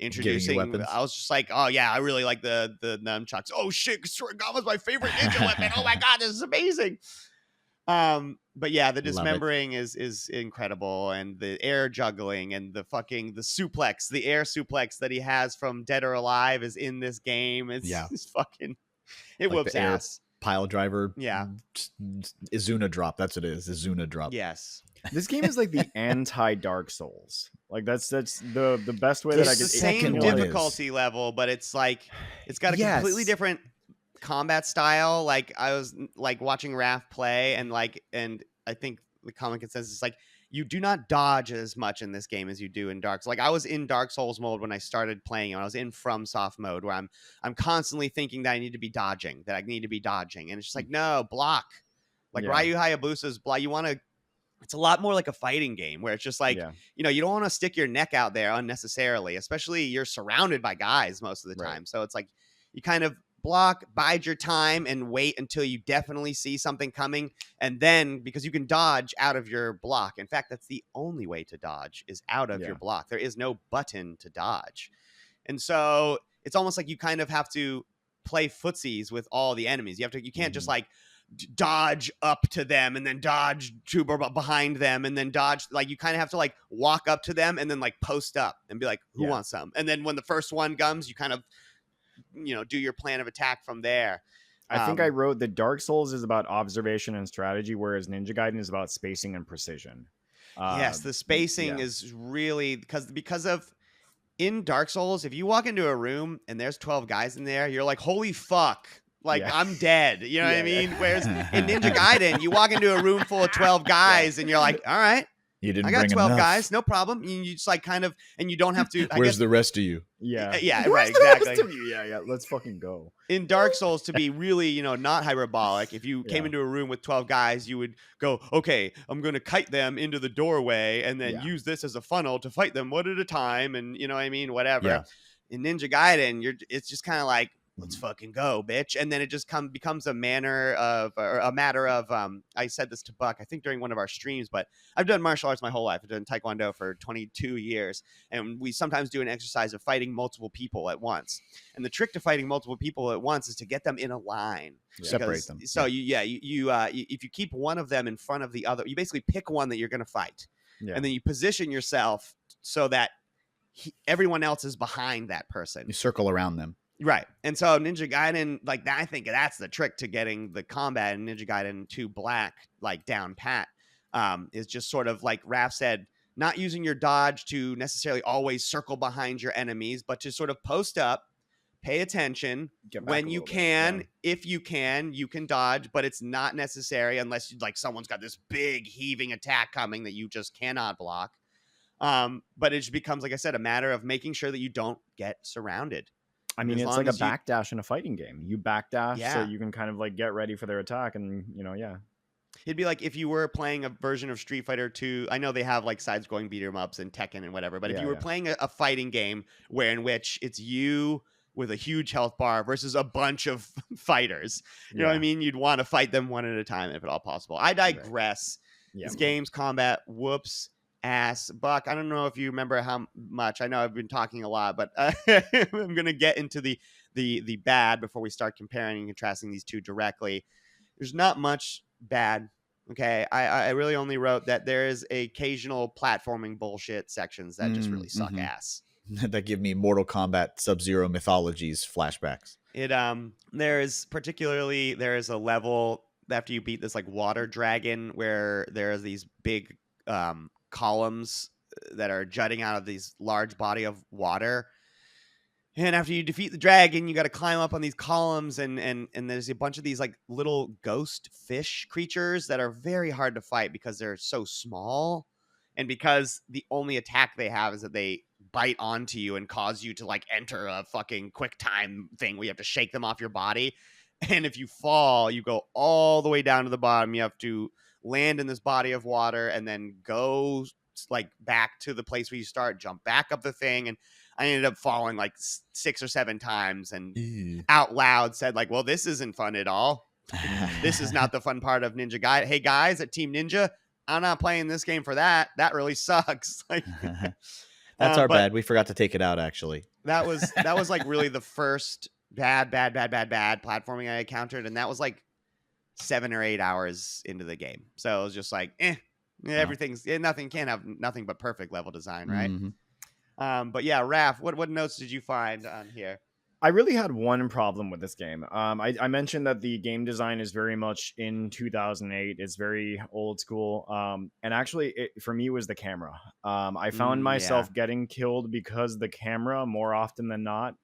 introducing weapons. I was just oh yeah, I really like the nunchucks. Oh shit, Kusurigama's my favorite ninja weapon. Oh my god, this is amazing. But yeah, the dismembering is incredible, and the air juggling and the suplex, the air suplex that he has from Dead or Alive is in this game. It's fucking, it whoops ass. Pile driver. Yeah. Izuna drop. That's what it is. Izuna drop. Yes. This game is the anti Dark Souls. That's the best way that I could. It's the same difficulty level, but it's it's got a completely different combat style. I was watching Raph play, and I think the common consensus is you do not dodge as much in this game as you do in Dark Souls. I was in Dark Souls mode when I started playing, and I was in FromSoft mode where I'm constantly thinking that I need to be dodging, and it's just no, block. Ryu Hayabusa's block. You want to. It's a lot more like a fighting game where it's just you don't want to stick your neck out there unnecessarily, especially you're surrounded by guys most of the time. So it's you kind of block, bide your time, and wait until you definitely see something coming. And then, because you can dodge out of your block. In fact, that's the only way to dodge is out of your block. There is no button to dodge. And so it's almost you kind of have to play footsies with all the enemies. You can't just dodge up to them and then dodge behind them and then dodge. You kind of have to walk up to them and then post up and be who wants some? And then when the first one comes, you kind of do your plan of attack from there. I think I wrote that Dark Souls is about observation and strategy, whereas Ninja Gaiden is about spacing and precision. Yes, the spacing is really because of in Dark Souls, if you walk into a room and there's 12 guys in there, you're holy fuck. I'm dead. You know what I mean? Whereas in Ninja Gaiden, you walk into a room full of 12 guys and you're all right. You didn't. I got bring 12 enough. Guys, no problem. You just kind of, and you don't have to. Where's the rest of you? Yeah, right, exactly. Yeah. Let's fucking go. In Dark Souls, to be really, not hyperbolic, if you came into a room with 12 guys, you would go, okay, I'm going to kite them into the doorway and then use this as a funnel to fight them one at a time, and you know what I mean, whatever. Yeah. In Ninja Gaiden, it's just kind of let's fucking go, bitch. And then it just becomes a matter of I said this to Buck, I think during one of our streams, but I've done martial arts my whole life. I've done Taekwondo for 22 years. And we sometimes do an exercise of fighting multiple people at once. And the trick to fighting multiple people at once is to get them in a line. Separate them. So if you keep one of them in front of the other, you basically pick one that you're going to fight. Yeah. And then you position yourself so that everyone else is behind that person. You circle around them. Right. And so Ninja Gaiden, like that, I think that's the trick to getting the combat in Ninja Gaiden 2 Black, like down pat, is just sort of like Raph said, not using your dodge to necessarily always circle behind your enemies, but to sort of post up, pay attention when you can. If you can dodge, but it's not necessary unless like someone's got this big heaving attack coming that you just cannot block. But it just becomes, like I said, a matter of making sure that you don't get surrounded. I mean, it's like a backdash in a fighting game. You backdash so you can kind of like get ready for their attack, and It'd be like if you were playing a version of Street Fighter 2. I know they have like sides-going beat-em-ups and Tekken and whatever, but if you were playing a fighting game in which it's you with a huge health bar versus a bunch of fighters, you know what I mean? You'd want to fight them one at a time if at all possible. I digress. Right. This game's combat whoops ass. Buck, I don't know if you remember how much. I know I've been talking a lot, but I'm gonna get into the bad before we start comparing and contrasting these two directly. There's not much bad. Okay, I really only wrote that there is occasional platforming bullshit sections that just really suck ass. That give me Mortal Kombat Sub-Zero Mythologies flashbacks. There is a level after you beat this like water dragon where there's these big columns that are jutting out of these large body of water, and after you defeat the dragon, you got to climb up on these columns, and there's a bunch of these like little ghost fish creatures that are very hard to fight because they're so small, and because the only attack they have is that they bite onto you and cause you to like enter a fucking quick time thing where you have to shake them off your body, and if you fall, you go all the way down to the bottom. You have to land in this body of water and then go like back to the place where you start, jump back up the thing. And I ended up falling like 6 or 7 times and out loud said like, well, this isn't fun at all. This is not the fun part of Ninja Gaiden. Hey guys at Team Ninja, I'm not playing this game for that. That really sucks. Like that's our bad. We forgot to take it out. Actually, that was like really the first bad platforming I encountered. And that was like 7 or 8 hours into the game. So it was just like, nothing can have nothing but perfect level design, right? But yeah, Raph, what notes did you find on here? I really had one problem with this game. I mentioned that the game design is very much in 2008. It's very old school. And actually, for me, it was the camera. I found myself getting killed because the camera more often than not.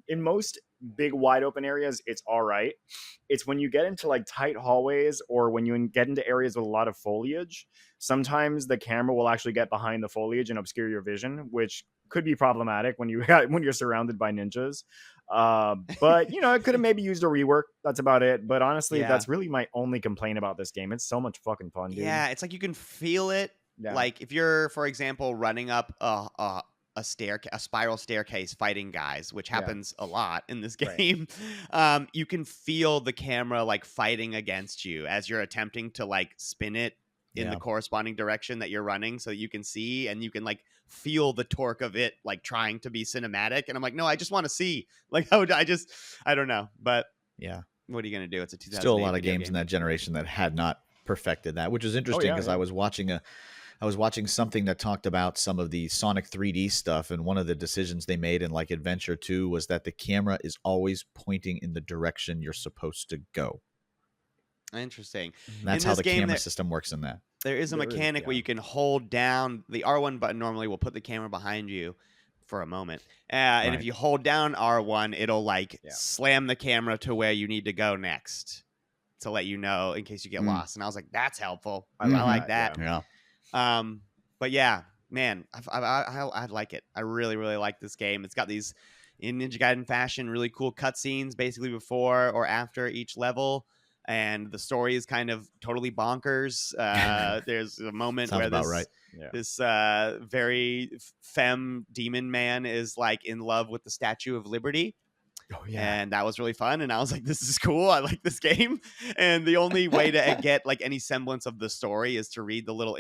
In most big wide open areas, it's all right. It's when you get into like tight hallways or when you get into areas with a lot of foliage, sometimes the camera will actually get behind the foliage and obscure your vision, which could be problematic when you're surrounded by ninjas. But it could have maybe used a rework. That's about it. But honestly, that's really my only complaint about this game. It's so much fucking fun, dude. Yeah, it's like you can feel it. Yeah. Like if you're, for example, running up a spiral staircase fighting guys, which happens a lot in this game. Right. You can feel the camera like fighting against you as you're attempting to like spin it in the corresponding direction that you're running, so you can see and you can like feel the torque of it like trying to be cinematic. And I'm like, no, I just want to see. Like, I don't know, but yeah, what are you gonna do? It's a 2008 still a lot of games in that generation that had not perfected that, which is interesting because I was watching something that talked about some of the Sonic 3D stuff, and one of the decisions they made in like Adventure 2 was that the camera is always pointing in the direction you're supposed to go. Interesting. And that's how the camera system works in that. There is a mechanic where you can hold down the R1 button. Normally will put the camera behind you for a moment. And if you hold down R1, it'll like slam the camera to where you need to go next to let you know in case you get lost. And I was like, that's helpful. I like that. Yeah. But yeah, man, I like it. I really, really like this game. It's got these, in Ninja Gaiden fashion, really cool cutscenes basically before or after each level. And the story is kind of totally bonkers. There's a moment where this very femme demon man is like in love with the Statue of Liberty. Oh yeah. And that was really fun. And I was like, this is cool. I like this game. And the only way to get like any semblance of the story is to read the little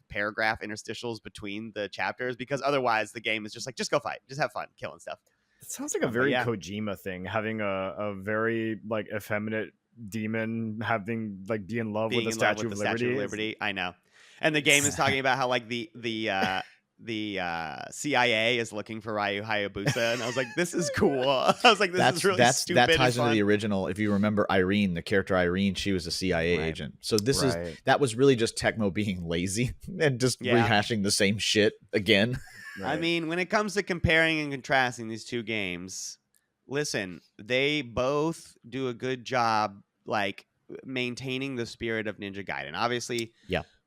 paragraph interstitials between the chapters, because otherwise the game is just like, just go fight, just have fun killing stuff. It sounds like a very yeah. Kojima thing, having a very like effeminate demon having like be in love with the Statue of Liberty. I know. And the game is talking about how like the CIA is looking for Ryu Hayabusa, and I was like, this is cool. I was like, this is really stupid. That ties into the original. If you remember Irene, the character Irene, she was a CIA agent. So that was really just Tecmo being lazy and just rehashing the same shit again. Right. I mean, when it comes to comparing and contrasting these two games, listen, they both do a good job like maintaining the spirit of Ninja Gaiden. Obviously,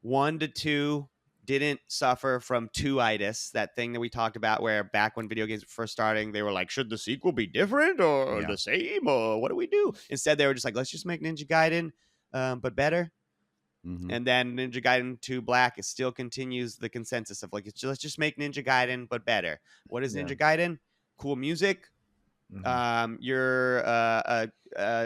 1 to 2 didn't suffer from two-itis, that thing that we talked about where back when video games were first starting, they were like, should the sequel be different or the same, or what do we do? Instead, they were just like, let's just make Ninja Gaiden, but better. Mm-hmm. And then Ninja Gaiden 2 Black, it still continues the consensus of like, let's just make Ninja Gaiden, but better. What is Ninja Gaiden? Cool music. Mm-hmm. You're a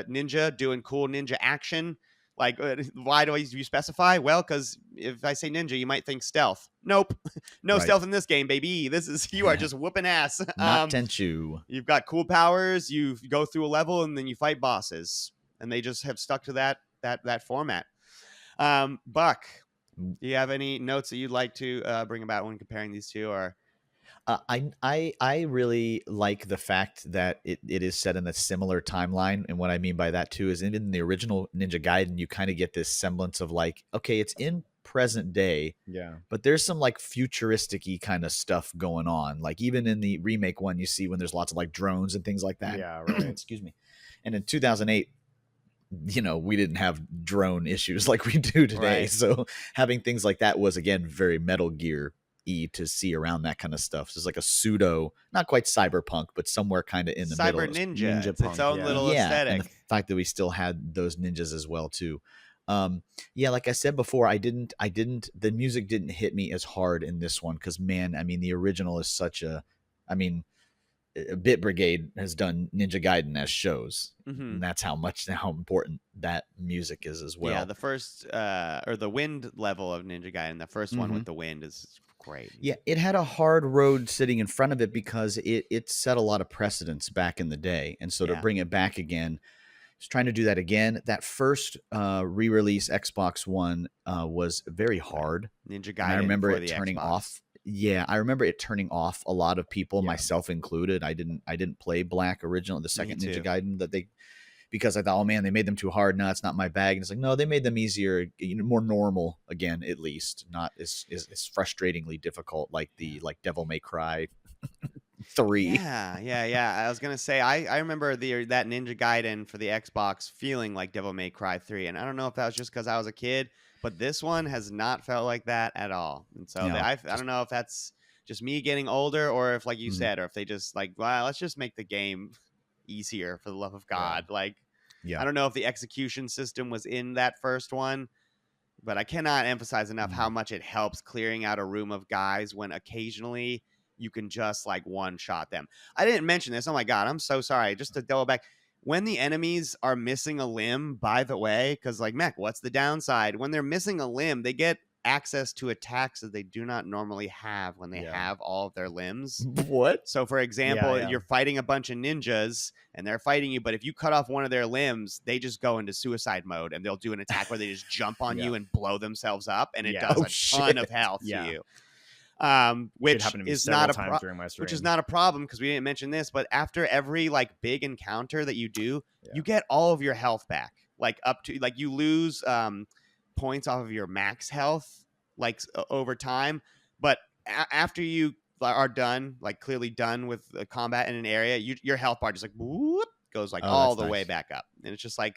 ninja doing cool ninja action. Like, why do you specify? Well, because if I say ninja, you might think stealth. Nope. No stealth in this game, baby. You are just whooping ass. Not Tenchu. You've got cool powers. You go through a level and then you fight bosses. And they just have stuck to that format. Buck, do you have any notes that you'd like to bring about when comparing these two? Or I really like the fact that it is set in a similar timeline, and what I mean by that too is in the original Ninja Gaiden, you kind of get this semblance of like, okay, it's in present day, but there's some like futuristic-y kind of stuff going on. Like even in the remake one, you see when there's lots of like drones and things like that. Yeah, right. Excuse me. And in 2008. We didn't have drone issues like we do today. Right. So having things like that was, again, very Metal Gear-y to see around that kind of stuff. So it's like a pseudo, not quite cyberpunk, but somewhere kind of in the middle. Ninja it's its own little aesthetic. And the fact that we still had those ninjas as well, too. Like I said before, the music didn't hit me as hard in this one because, man, I mean, the original is such Bit Brigade has done Ninja Gaiden as shows, and that's how important that music is as well. Yeah, the first or the wind level of Ninja Gaiden, the first one with the wind is great. Yeah, it had a hard road sitting in front of it because it set a lot of precedents back in the day, and so to bring it back again, just trying to do that again. That first re-release Xbox One was very hard. Ninja Gaiden. And I remember it turning off. Yeah, I remember it turning off a lot of people, myself included. I didn't play Black original, the second Ninja Gaiden because I thought, oh man, they made them too hard. No, it's not my bag. And it's like, no, they made them easier, more normal again, at least, not as frustratingly difficult like Devil May Cry 3. Yeah. I was gonna say I remember that Ninja Gaiden for the Xbox feeling like Devil May Cry 3, and I don't know if that was just because I was a kid. But this one has not felt like that at all. And so I don't know if that's just me getting older or if, like you said, or if they just like, well, let's just make the game easier for the love of God. I don't know if the execution system was in that first one, but I cannot emphasize enough how much it helps clearing out a room of guys when occasionally you can just like one-shot them. I didn't mention this. Oh, my God. I'm so sorry. Just to double back. When the enemies are missing a limb, by the way, because like, Mech, what's the downside? When they're missing a limb, they get access to attacks that they do not normally have when they have all of their limbs. What? So, for example, you're fighting a bunch of ninjas and they're fighting you, but if you cut off one of their limbs, they just go into suicide mode and they'll do an attack where they just jump on you and blow themselves up, and it does a ton of health to you. Which is not a problem because we didn't mention this, but after every like big encounter that you do, you get all of your health back, like up to like you lose points off of your max health like over time, but after you are done, like clearly done with the combat in an area, your health bar just like whoop, goes like all the way back up, and it's just like,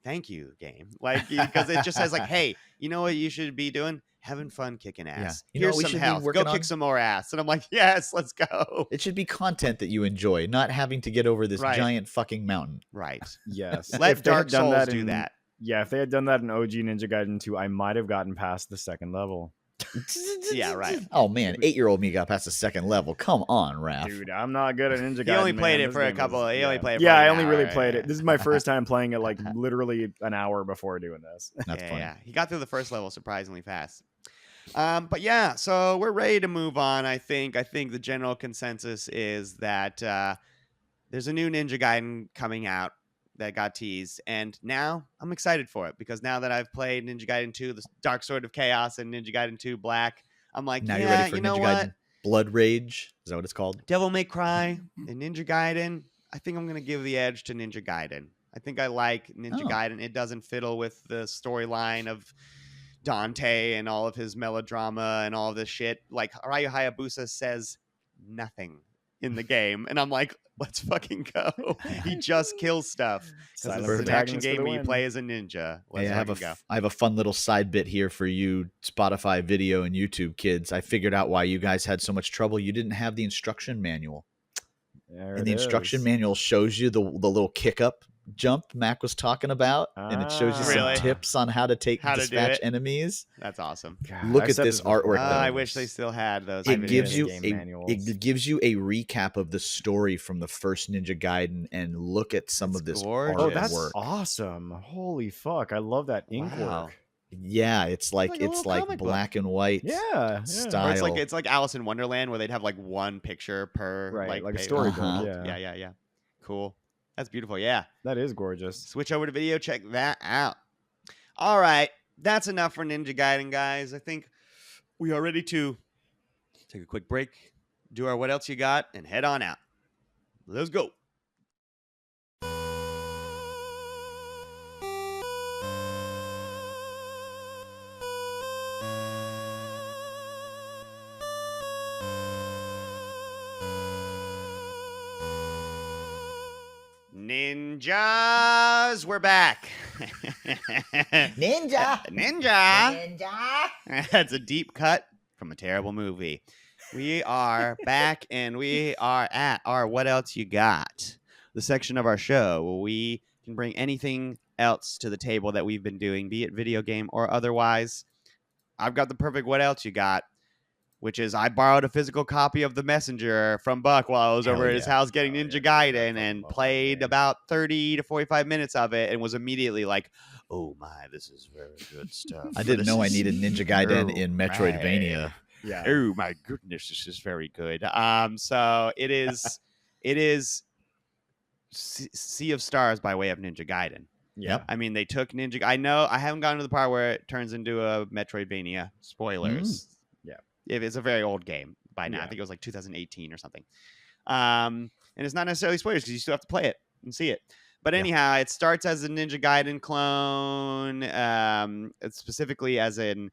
thank you, game, like because it just says like, hey, you know what you should be doing? Having fun kicking ass. Yeah. Here's some health. Go kick some more ass. And I'm like, yes, let's go. It should be content that you enjoy, not having to get over this giant fucking mountain. Right. Yes. Let Dark Souls do that. Yeah, if they had done that in OG Ninja Gaiden 2, I might have gotten past the second level. Yeah, right. Oh man, 8-year-old me got past the second level. Come on, Raph. Dude, I'm not good at Ninja Gaiden. He only played man. it This for a game couple. is- He only played it. For Yeah, like I an only really hour, played yeah. it. This is my first time playing it, like literally an hour before doing this. That's Yeah, funny. yeah. He got through the first level surprisingly fast. But yeah, so we're ready to move on. I think the general consensus is that there's a new Ninja Gaiden coming out that got teased, and now I'm excited for it because now that I've played Ninja Gaiden 2, the Dark Sword of Chaos, and Ninja Gaiden 2 Black, I'm like, Now yeah, you're ready for you know Ninja what? Gaiden Blood Rage. Is that what it's called? Devil May Cry and Ninja Gaiden, I think I'm going to give the edge to Ninja Gaiden. I think I like Ninja Oh. Gaiden. It doesn't fiddle with the storyline of Dante and all of his melodrama and all of this shit. Like, Ryu Hayabusa says nothing in the game. And I'm like, let's fucking go. He just kills stuff. Because Silent this is an action protagonist for game the where you win. play as a ninja. Let's Hey, I fucking go. have a fun little side bit here for you Spotify video and YouTube kids. I figured out why you guys had so much trouble. You didn't have the instruction manual. There And it the instruction is. manual shows you the little kick up jump Mac was talking about, and it shows you Really? some tips on how to How to do dispatch it? enemies. That's awesome. God, Look I've at said this before. artwork, though. I wish they still had those. It videos. gives you game a manuals. it gives you a recap of the story from the first Ninja Gaiden, and look at some That's of this gorgeous. Oh, artwork. that's awesome! Holy fuck, I love that ink Wow. work. Yeah, it's like like a little comic book. black and white Yeah, style. Or it's like Alice in Wonderland where they'd have like one picture per Right, like a page. storybook. Uh-huh. Yeah, Cool. That's beautiful. Yeah. that is gorgeous. Switch over to video. Check that out. All right. That's enough for Ninja Gaiden, guys. I think we are ready to take a quick break, do our what else you got, and head on out. Let's go. Ninjas, we're back. Ninja. Ninja. That's a deep cut from a terrible movie. We are back, and we are at our What Else You Got, the section of our show where we can bring anything else to the table that we've been doing, be it video game or otherwise. I've got the perfect What Else You Got, which is I borrowed a physical copy of The Messenger from Buck while I was Hell over at his yeah. house getting Oh, Ninja yeah, dude, Gaiden I and love that played game. about 30 to 45 minutes of it and was immediately like, oh my, this is very good stuff. I didn't know I This is- needed Ninja Gaiden Oh, in Metroidvania. Yeah, Oh my goodness, this is very good. So it is Sea of Stars by way of Ninja Gaiden. yeah. I mean, they took Ninja. I know I haven't gotten to the part where it turns into a Metroidvania. Spoilers. Yeah. If it's a very old game by now. I Yeah. think it was like 2018 or something. And it's not necessarily spoilers because you still have to play it and see it. But Yeah. anyhow, it starts as a Ninja Gaiden clone, it's specifically as an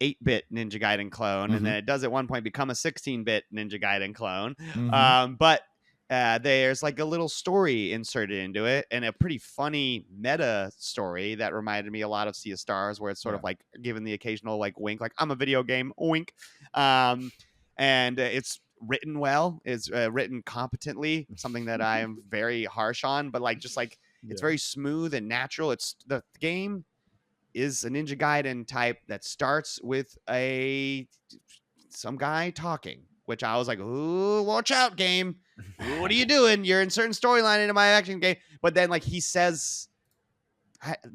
8-bit Ninja Gaiden clone, and then it does at one point become a 16-bit Ninja Gaiden clone. Mhm. But there's like a little story inserted into it, and a pretty funny meta story that reminded me a lot of Sea of Stars, where it's sort of like given the occasional like wink, like I'm a video game, wink. And it's written well, it's written competently, something that I am very harsh on, but like just like it's very smooth and natural. It's the game is a Ninja Gaiden type that starts with some guy talking, which I was like, ooh, watch out, game. What are you doing? You're inserting storyline into my action game. But then like he says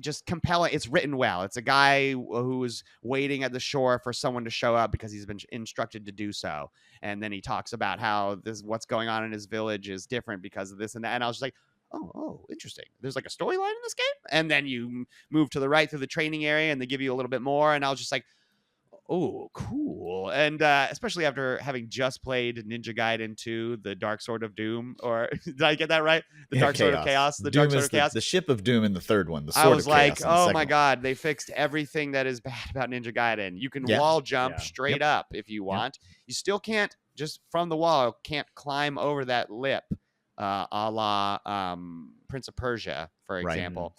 just compelling. It's written well. It's a guy who is waiting at the shore for someone to show up because he's been instructed to do so. And then he talks about how what's going on in his village is different because of this and that. And I was just like, oh, interesting. There's like a storyline in this game. And then you move to the right through the training area and they give you a little bit more. And I was just like, oh, cool. And especially after having just played Ninja Gaiden 2, the Dark Sword of Doom, or did I get that right? The Dark Sword of Chaos. The Doom Dark Sword is of Chaos. the ship of Doom in the third one. The I Sword was of like, Chaos in the oh second my one. God, they fixed everything that is bad about Ninja Gaiden. You can Yeah. wall jump Yeah. straight up if you want. You still can't, just from the wall, can't climb over that lip, a la Prince of Persia, for Right. example.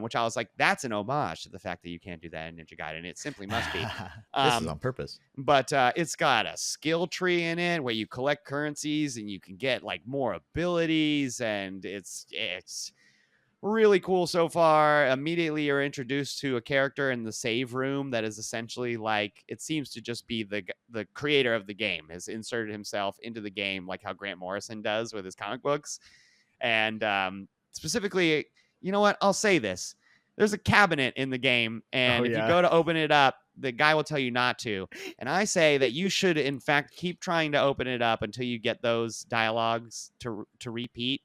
Which I was like, that's an homage to the fact that you can't do that in Ninja Gaiden. It simply must be. This is on purpose. But it's got a skill tree in it where you collect currencies and you can get like more abilities, and it's really cool so far. Immediately you're introduced to a character in the save room that is essentially like, it seems to just be the creator of the game has inserted himself into the game, like how Grant Morrison does with his comic books. And specifically, you know what? I'll say this. There's a cabinet in the game, and if you go to open it up, the guy will tell you not to. And I say that you should, in fact, keep trying to open it up until you get those dialogues to repeat.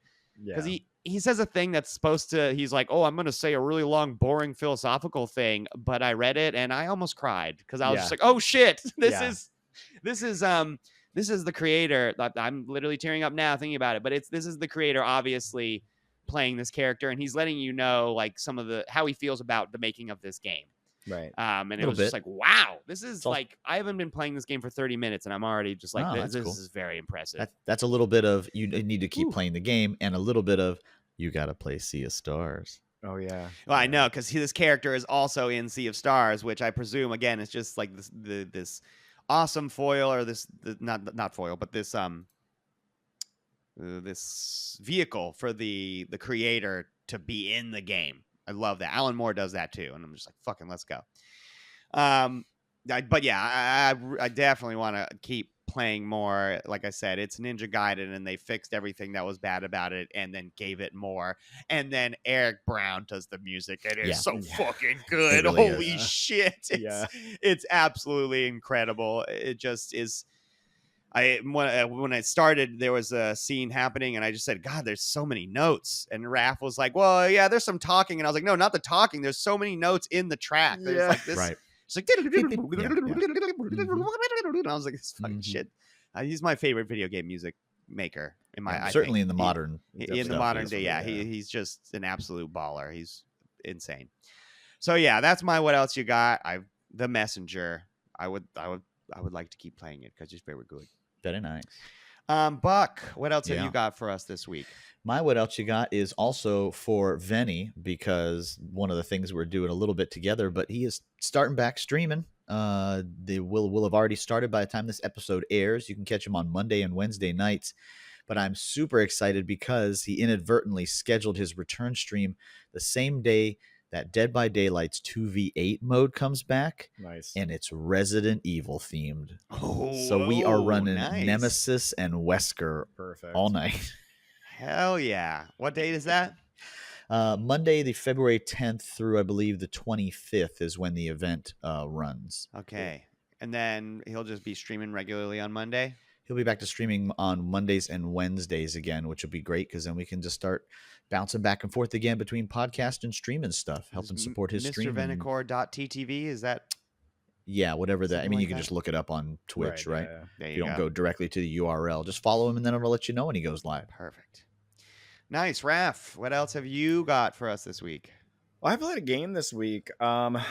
Because he says a thing that's supposed to, he's like, oh, I'm going to say a really long, boring philosophical thing, but I read it and I almost cried because I was just like, oh shit, this is the creator. I'm literally tearing up now thinking about it, but this is the creator obviously playing this character, and he's letting you know like some of how he feels about the making of this game. Right. And it was just like, wow, this is like, I haven't been playing this game for 30 minutes and I'm already just like, this is very impressive. That's a little bit of, you need to keep playing the game, and a little bit of, you got to play Sea of Stars. Oh, yeah. Well, I know, because this character is also in Sea of Stars, which I presume, again, is just like this awesome foil, or not foil, but this vehicle for the creator to be in the game. I love that. Alan Moore does that too, and I'm just like, fucking let's go. But yeah, I definitely want to keep playing more. Like I said, it's Ninja Gaiden, and they fixed everything that was bad about it, and then gave it more. And then Eric Brown does the music, and it's so fucking good. Really Holy shit! It's absolutely incredible. It just is. When I started, there was a scene happening, and I just said, God, there's so many notes. And Raph was like, well, yeah, there's some talking. And I was like, no, not the talking. There's so many notes in the track. There's like this. Right. It's like, and I was like, this fucking shit. He's my favorite video game music maker. Certainly in the modern day. Yeah, he's just an absolute baller. He's insane. So yeah, that's my what else you got. The Messenger. I would like to keep playing it because it's very good. Very nice. Buck, what else have you got for us this week? My what else you got is also for Venny, because one of the things we're doing a little bit together, but he is starting back streaming. They will have already started by the time this episode airs. You can catch him on Monday and Wednesday nights. But I'm super excited because he inadvertently scheduled his return stream the same day that Dead by Daylight's 2v8 mode comes back. Nice. And it's Resident Evil themed. So we are running Nemesis and Wesker all night. Hell yeah. What date is that? Monday, the February 10th through, I believe, the 25th is when the event runs. Okay. And then he'll just be streaming regularly on Monday? He'll be back to streaming on Mondays and Wednesdays again, which will be great because then we can just start bouncing back and forth again between podcast and streaming stuff, helping support his stream. MrVenacore.ttv, is that? Yeah, whatever that. I mean, you can just look it up on Twitch, right? Yeah. You don't go directly to the URL. Just follow him, and then it'll let you know when he goes live. Perfect. Nice. Raph, what else have you got for us this week? Well, I played a game this week. A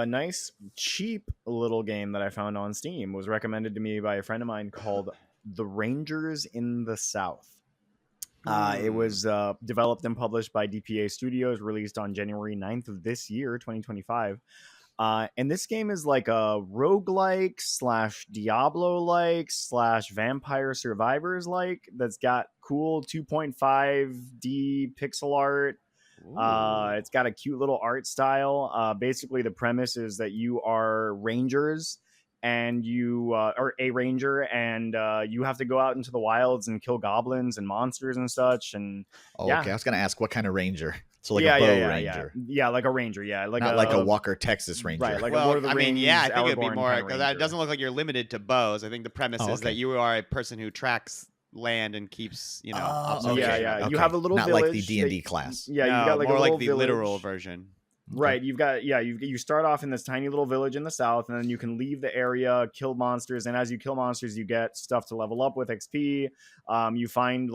nice, cheap little game that I found on Steam was recommended to me by a friend of mine called The Rangers in the South. It was developed and published by DPA Studios, released on January 9th of this year, 2025. And this game is like a roguelike / Diablo-like / Vampire Survivors-like that's got cool 2.5D pixel art. It's got a cute little art style. Basically, the premise is that you are rangers, and you are a ranger, and you have to go out into the wilds and kill goblins and monsters and such. And okay, I was gonna ask what kind of ranger. So like a bow ranger. Yeah, like a ranger. Yeah, like not like a Walker Texas Ranger. Right, like a Lord of the Rings. I think it'd be more because it doesn't look like you're limited to bows. I think the premise is that you are a person who tracks land and keeps, observation. Yeah. You have a little not village. Not like the D&D class. Yeah, you got like more a little like the village. literal version. Right, you start off in this tiny little village in the south, and then you can leave the area, kill monsters, and as you kill monsters, you get stuff to level up with XP. You find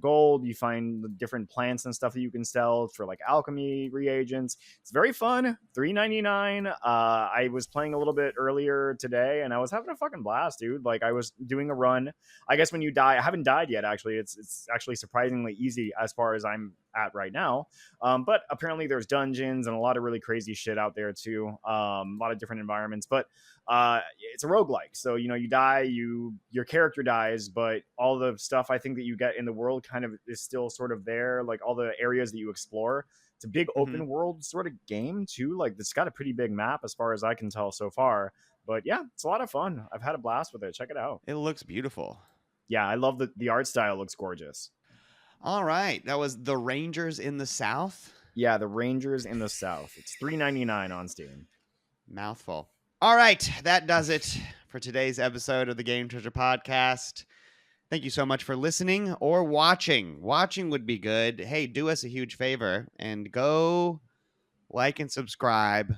gold, you find the different plants and stuff that you can sell for like alchemy reagents. It's very fun. $3.99. I was playing a little bit earlier today, and I was having a fucking blast, dude. Like I was doing a run. I guess when you die, I haven't died yet. Actually, it's actually surprisingly easy as far as I'm at right now. But apparently there's dungeons and a lot of really crazy shit out there too. A lot of different environments, but it's a roguelike. So, you die, your character dies, but all the stuff I think that you get in the world kind of is still sort of there, like all the areas that you explore. It's a big open world sort of game too. Like it's got a pretty big map as far as I can tell so far. But yeah, it's a lot of fun. I've had a blast with it. Check it out. It looks beautiful. Yeah, I love the art style. Looks gorgeous. All right. That was The Rangers in the South. Yeah, The Rangers in the South. It's $3.99 on Steam. Mouthful. All right. That does it for today's episode of the Game Treasure Podcast. Thank you so much for listening or watching. Watching would be good. Hey, do us a huge favor and go like and subscribe.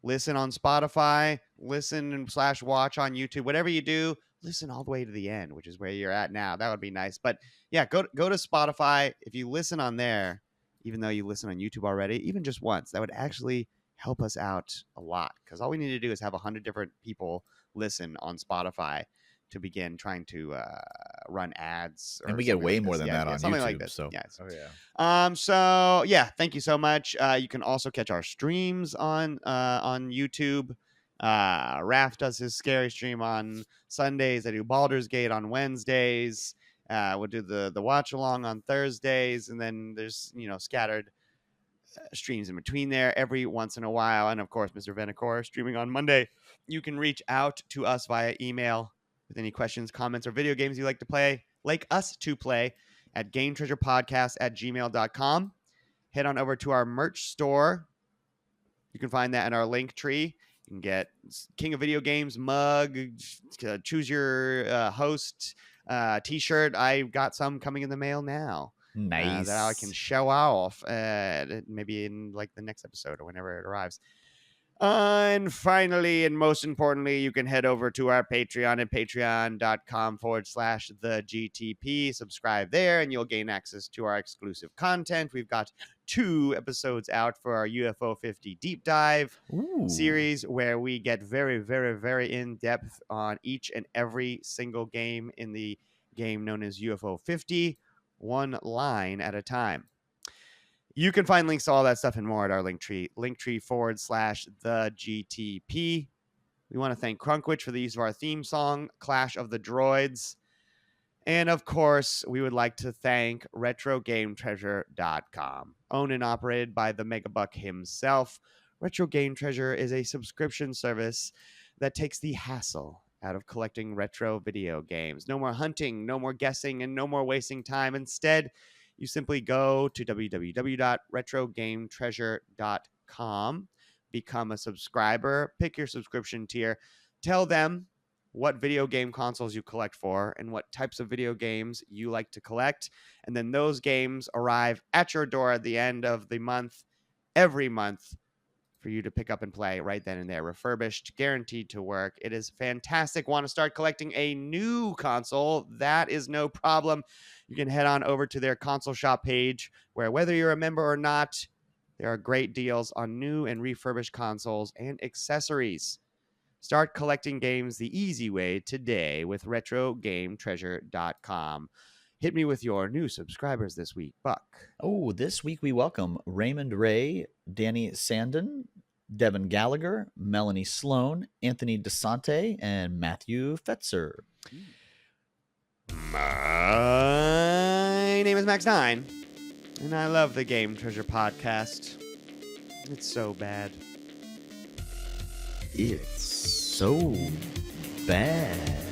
Listen on Spotify. Listen and /watch on YouTube. Whatever you do, listen all the way to the end, which is where you're at now. That would be nice. But yeah, go to Spotify. If you listen on there, even though you listen on YouTube already, even just once, that would actually help us out a lot. Because all we need to do is have 100 different people listen on Spotify to begin trying to run ads. And we get way more than that on something YouTube. like this. So. Yes. Oh yeah. So yeah, thank you so much. You can also catch our streams on YouTube. Raph does his scary stream on Sundays. I do Baldur's Gate on Wednesdays. We'll do the watch along on Thursdays, and then there's scattered streams in between there every once in a while. And of course, Mr. Venacor streaming on Monday. You can reach out to us via email with any questions, comments, or video games you like us to play at gametreasurepodcast@gmail.com. Head on over to our merch store. You can find that in our link tree. You can get King of Video Games mug, choose your host t-shirt. I got some coming in the mail now. Nice. That I can show off maybe in like the next episode or whenever it arrives. And finally, and most importantly, you can head over to our Patreon at patreon.com/thegtp. Subscribe there and you'll gain access to our exclusive content. We've got 2 episodes out for our UFO 50 deep dive series where we get very, very, very in-depth on each and every single game in the game known as UFO 50, one line at a time. You can find links to all that stuff and more at our linktree /thegtp. We want to thank Crunkwitch for the use of our theme song, Clash of the Droids. And of course, we would like to thank RetroGameTreasure.com. Owned and operated by the Megabuck himself, Retro Game Treasure is a subscription service that takes the hassle out of collecting retro video games. No more hunting, no more guessing, and no more wasting time. Instead, you simply go to www.retrogametreasure.com, become a subscriber, pick your subscription tier, tell them what video game consoles you collect for and what types of video games you like to collect. And then those games arrive at your door at the end of the month, every month, for you to pick up and play right then and there. Refurbished, guaranteed to work. It is fantastic. Want to start collecting a new console? That is no problem. You can head on over to their console shop page where, whether you're a member or not, there are great deals on new and refurbished consoles and accessories. Start collecting games the easy way today with RetroGameTreasure.com. Hit me with your new subscribers this week, Buck. Oh, this week we welcome Raymond Ray, Danny Sandin, Devin Gallagher, Melanie Sloan, Anthony DeSante, and Matthew Fetzer. My name is Max 9, and I love the Game Treasure Podcast. It's so bad. It's so bad.